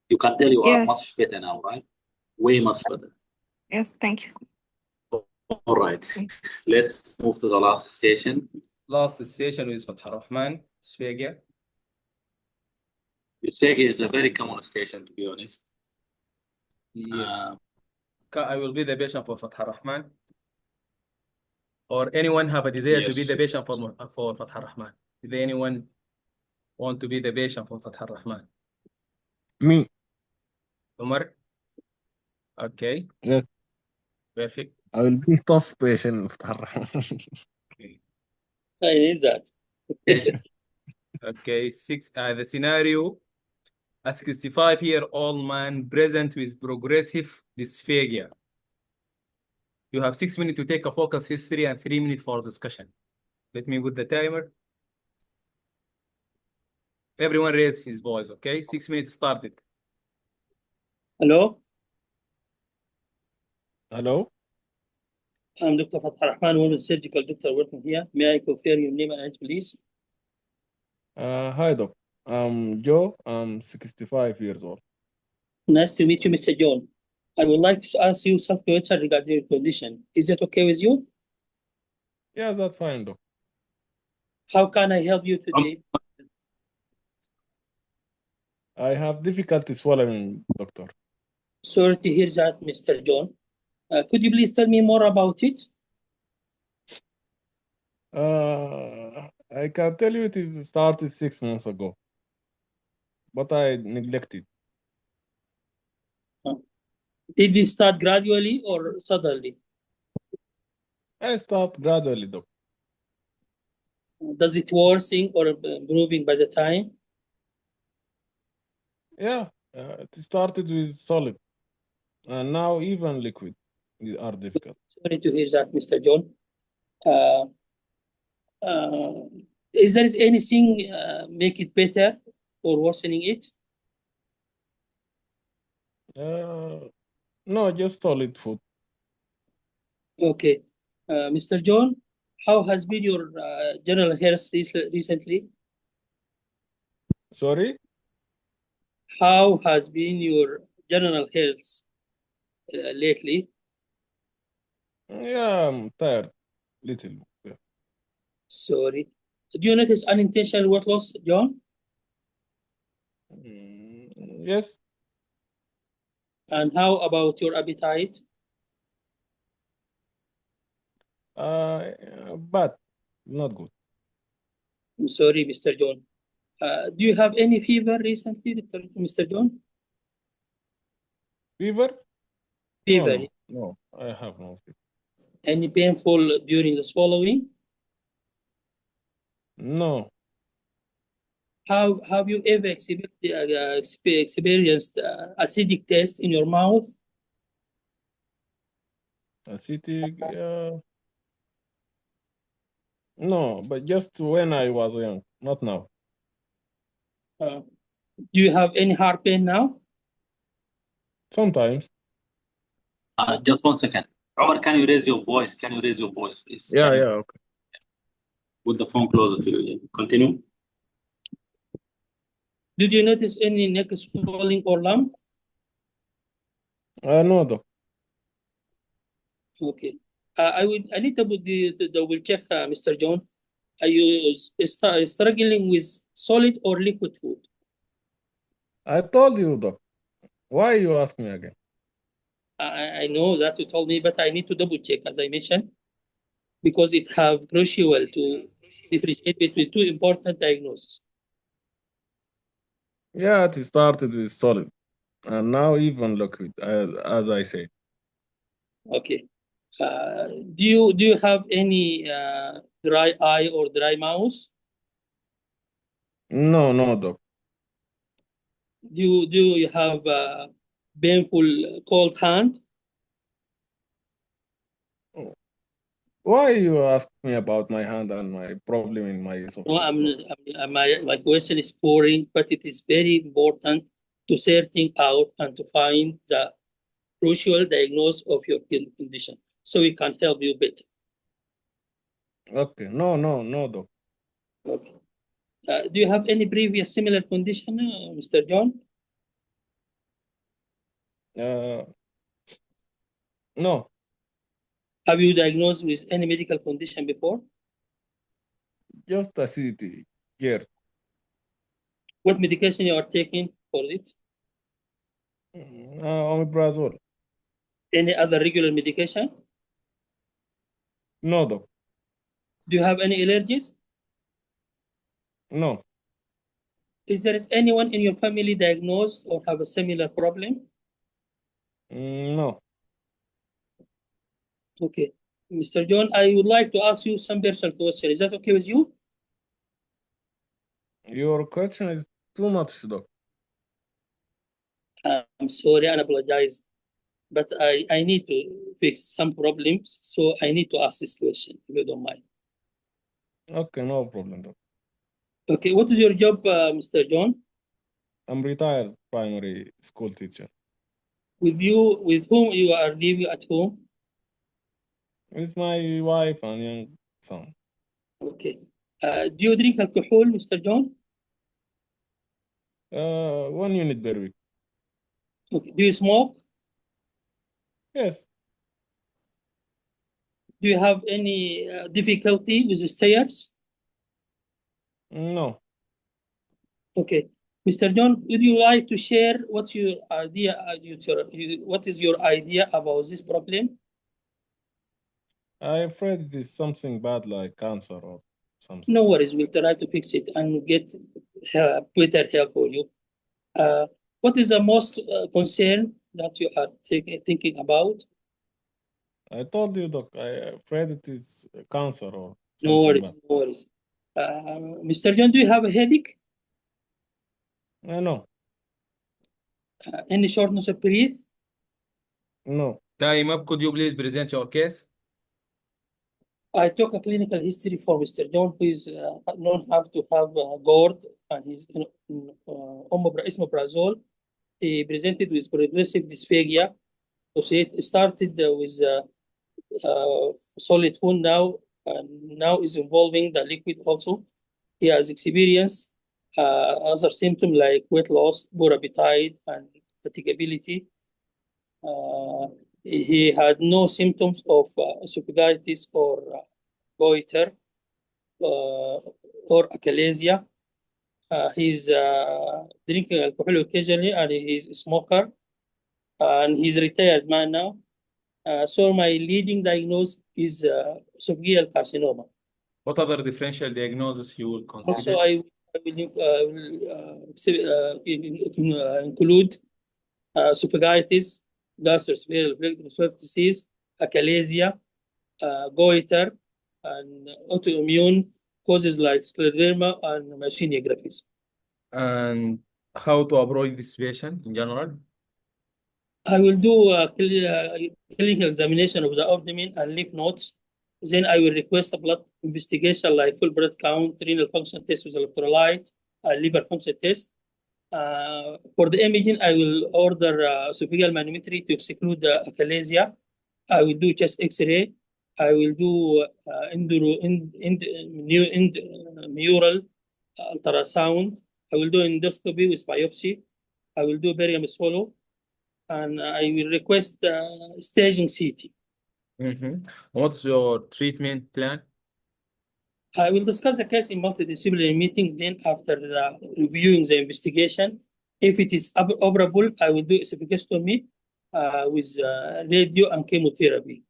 D: You can tell you are
E: Yes.
D: much better now, right? Way much better.
E: Yes, thank you.
D: All right. Let's move to the last station.
A: Last station is Fath Rahman, Dysphagia.
D: Dysphagia is a very common station, to be honest.
A: Yes. I will be the patient for Fath Rahman. Or anyone have a desire to be
D: Yes.
A: the patient for Fath Rahman? Is there anyone want to be the patient for Fath Rahman?
I: Me.
A: Umar? Okay.
I: Yes.
A: Perfect.
I: I will be tough patient.
A: Okay.
F: I need that.
A: Okay. The scenario: a 65-year-old man present with progressive dysphagia. You have 6 minutes to take a focus history and 3 minutes for discussion. Let me put the timer. Everyone raise his voice, okay? 6 minutes started.
F: Hello,
I: Hello.
F: I'm Dr. Fath Rahman, one of the surgical doctor working here. May I confirm your name and age, please?
I: Hi, Doc. I'm Joe. I'm 65 years old.
F: Nice to meet you, Mr. John. I would like to ask you some questions regarding your condition. Is that okay with you?
I: Yeah, that's fine, Doc.
F: How can I help you today?
I: I have difficulty swallowing, doctor.
F: Sorry to hear that, Mr. John. Could you please tell me more about it?
I: I can tell you it is started 6 months ago, but I neglected.
F: Did it start gradually or suddenly?
I: I start gradually, Doc.
F: Does it worsen or improving by the time?
I: Yeah, it started with solid, and now even liquid are difficult.
F: Sorry to hear that, Mr. John. Is there anything make it better or worsening it?
I: No, just solid food.
F: Okay. Mr. John, how has been your general health recently?
I: Sorry?
F: How has been your general health lately?
I: Yeah, I'm tired, little. Yeah.
F: Sorry. Do you notice unintentional weight loss, John?
I: Yes.
F: And how about your appetite?
I: Bad, not good.
F: I'm sorry, Mr. John. Do you have any fever recently, Mr. John?
I: Fever?
F: Fever.
I: No, I have no fever.
F: Any painful during the swallowing?
I: No.
F: Have you ever experienced acidic taste in your mouth?
I: Acidic? No, but just when I was young, not now.
F: Do you have any heart pain now?
I: Sometimes.
D: Just 1 second. Omar, can you raise your voice? Can you raise your voice, please?
I: Yeah, okay.
D: With the phone closer to you. Continue.
F: Did you notice any neck swelling or lump?
I: No, doc.
F: Okay. I need to double check, Mr. John. Are you struggling with solid or liquid food?
I: I told you, doc. Why you ask me again?
F: I know that you told me, but I need to double check, as I mentioned, because it have crucial to differentiate between two important diagnoses.
I: Yeah, it started with solid, and now even liquid, as I said.
F: Okay. Do you have any dry eye or dry mouth?
I: No, no, doc.
F: Do you have painful cold hand?
I: Why you ask me about my hand and my problem in my
F: No,
I: esophagus?
F: my question is boring, but it is very important to searching out and to find the crucial diagnosis of your condition so we can help you better.
I: Okay, no, doc.
F: Okay. Do you have any previous similar condition, Mr. John?
I: No,
F: Have you diagnosed with any medical condition before?
I: just acidity, GERD.
F: What medication you are taking for it?
I: Omeprazole.
F: Any other regular medication?
I: No, doc.
F: Do you have any allergies?
I: No,
F: Is there anyone in your family diagnosed or have a similar problem?
I: no.
F: Okay. Mr. John, I would like to ask you some personal questions. Is that okay with you?
I: Your question is too much, doc.
F: I'm sorry and apologize, but I need to fix some problems, so I need to ask this question, if you don't mind.
I: Okay, no problem, doc.
F: Okay, what is your job, Mr. John?
I: I'm retired primary school teacher.
F: With whom you are living at home?
I: With my wife and young son.
F: Okay. Do you drink alcohol, Mr. John?
I: 1 unit per week.
F: Okay. Do you smoke?
I: Yes.
F: Do you have any difficulty with the stairs?
I: No.
F: Okay. Mr. John, would you like to share what's your idea, what is your idea about this problem?
I: I'm afraid it is something bad like cancer or something.
F: No worries, we'll try to fix it and get better help for you. What is the most concern that you are thinking about?
I: I told you, doc, I'm afraid it is cancer or
F: No
I: something
F: worries,
I: bad.
F: no worries. Mr. John, do you have a headache?
I: No.
F: Any shortness of breath?
I: No.
A: Time up, could you please present your case?
F: I took a clinical history for Mr. John, who is known how to have GORD, and he's omeprazole. He presented with progressive dysphagia. So it started with solid food now, and now is involving the liquid also. He has experienced other symptoms like weight loss, poor appetite, and fatigability. He had no symptoms of esophagitis or goiter or achalasia. He's drinking alcohol occasionally, and he's a smoker, and he's a retired man now. So my leading diagnosis is esophageal carcinoma.
A: What other differential diagnosis you will
F: Also,
A: consider?
F: I will include esophagitis, gastroesophageal disease, achalasia, goiter, and autoimmune causes like scleroderma and myasthenia gravis.
A: And how to avoid this patient in general?
F: I will do a clinical examination of the abdomen and lymph nodes. Then I will request a blood investigation like full blood count, renal function test with electrolyte, liver function test. For the imaging, I will order esophageal manometry to exclude the achalasia. I will do chest X-ray. I will do neural ultrasound. I will do endoscopy with biopsy. I will do barium swallow. and I will request staging CT.
A: What's your treatment plan?
F: I will discuss the case in multidisciplinary meeting. Then, after reviewing the investigation, if it is operable, I will do episiotomy with radio and chemotherapy.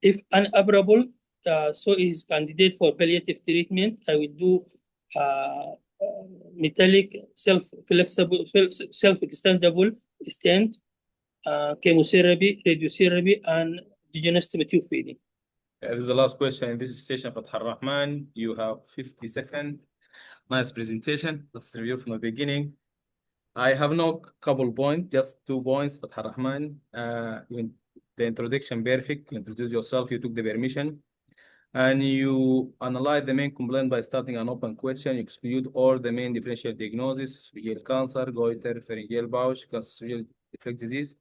F: If unoperable, so is candidate for palliative treatment, I will do metallic self-extendable stent, chemotherapy, radiotherapy, and digestive tube feeding.
A: This is the last question in this session, Fatah Rahman. You have 50 seconds. Nice presentation. Let's review from the beginning. I have no couple points, just 2 points. Fatah Rahman, the introduction perfect. You introduce yourself, you took the permission, and you analyze the main complaint by starting an open question. You exclude all the main differential diagnosis: esophageal cancer, goiter, pharyngeal pouch, gastroesophageal reflux disease,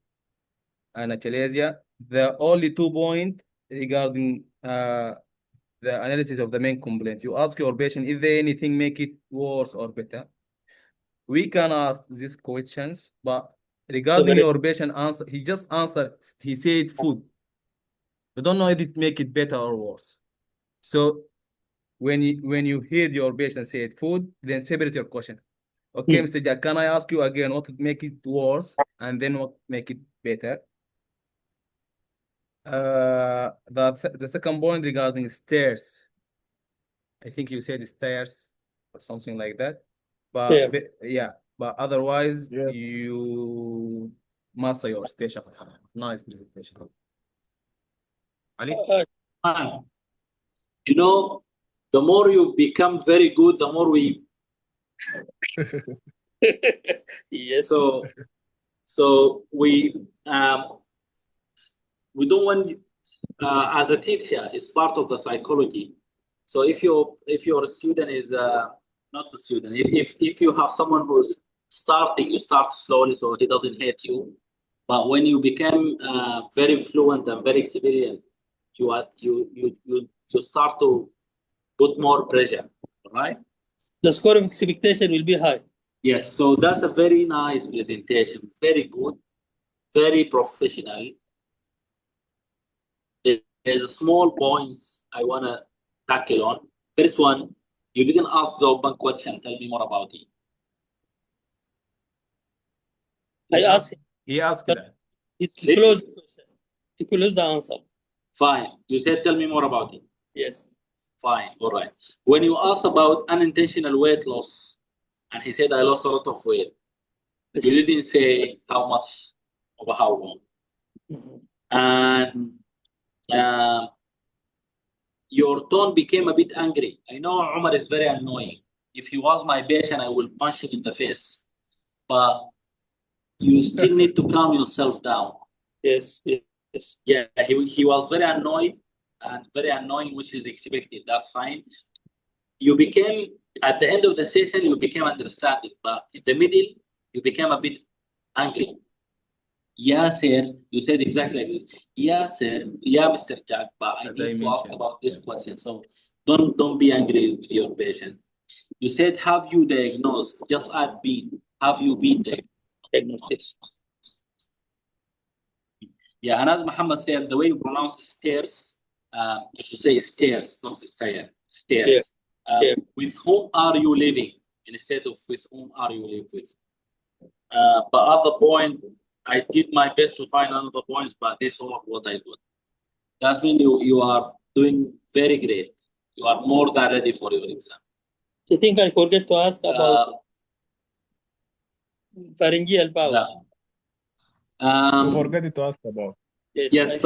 A: and achalasia. The only 2 points regarding the analysis of the main complaint. You ask your patient, is there anything make it worse or better? We can ask these questions, but regarding your patient answer, he just answered, he said food. We don't know if it make it better or worse. So when you hear your patient say food, then separate your question. Okay, Mr. Jack, can I ask you again what would make it worse and then what make it better? The second point regarding stairs. I think you said stairs or something like that. But but otherwise you master your station. Nice presentation. Ali?
D: You know, the more you become very good, the more we
F: Yes.
D: So we don't want as a teacher, it's part of the psychology. So if your student is not a student, if you have someone who's starting, you start slowly so he doesn't hate you. But when you become very fluent and very experienced, you start to put more pressure, right?
F: The score of expectation will be high.
D: Yes, so that's a very nice presentation, very good, very professional. There's small points I want to tackle on. First one, you didn't ask the open question. Tell me more about it.
F: I asked him.
A: He asked that.
F: He closed the question. He closed the answer.
D: Fine. You said, tell me more about it.
F: Yes.
D: Fine. All right. When you asked about unintentional weight loss, and he said, I lost a lot of weight, you didn't say how much or how long. And your tone became a bit angry. I know Umar is very annoying. If he was my patient, I will punch him in the face. But you still need to calm yourself down.
F: Yes, yes.
D: Yeah, he was very annoyed and very annoying, which is expected. That's fine. You became, at the end of the session, you became understanding. But in the middle, you became a bit angry. Yeah, sir. You said exactly like this. Yeah, sir. Yeah, Mr. Jack. But I need to ask about this question. So don't be angry with your patient. You said, have you diagnosed? Just add been. Have you been diagnosed? Yeah, and as Muhammad said, the way you pronounce stairs, you should say stairs, not stairs. Stairs. With whom are you living? Instead of with whom are you living with? But at the point, I did my best to find another points, but this is not what I got. That means you are doing very great. You are more than ready for your exam.
F: I think I forget to ask about pharyngeal pouch.
I: You forgot to ask about.
D: Yes,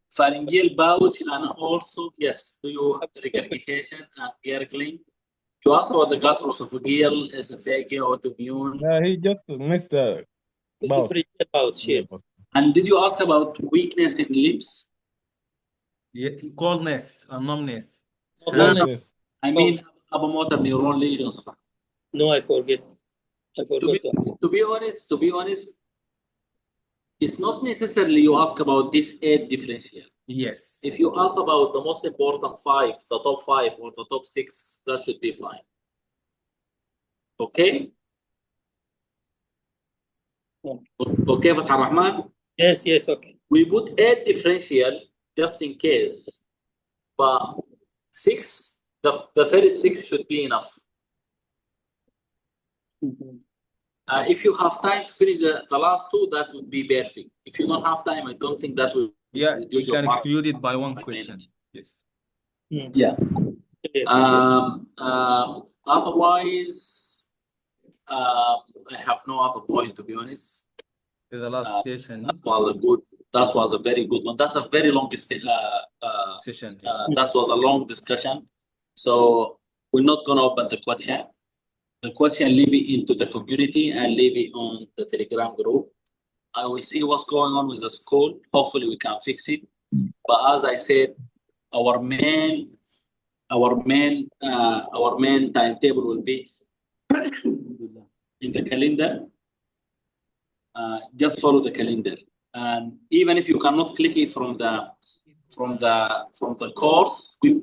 D: pharyngeal pouch, and also, yes, do you have regurgitation and gargling? You asked about the gastroesophageal, esophageal, autoimmune.
I: Yeah, he just missed the pouch.
F: Yes.
D: And did you ask about weakness in lips?
A: Yeah, coldness and numbness.
D: I mean, about neuron lesions.
F: No, I forget.
D: To be honest, it's not necessarily you ask about this 8 differential.
A: Yes.
D: If you ask about the most important 5, the top 5 or the top 6, that should be fine. Okay? Okay, Fatah Rahman?
F: Yes, okay.
D: We put 8 differential just in case, but 6, the first 6 should be enough. If you have time to finish the last 2, that would be perfect. If you don't have time, I don't think that will
A: You can exclude it by 1 question. Yes.
D: Yeah. Otherwise, I have no other point, to be honest.
A: The last session.
D: That was a very good one. That's a very long session. That was a long discussion. So we're not going to open the question. The question, leave it into the community and leave it on the Telegram group. I will see what's going on with the school. Hopefully we can fix it. But as I said, our main timetable will be in the calendar. Just follow the calendar, and even if you cannot click it from the course, we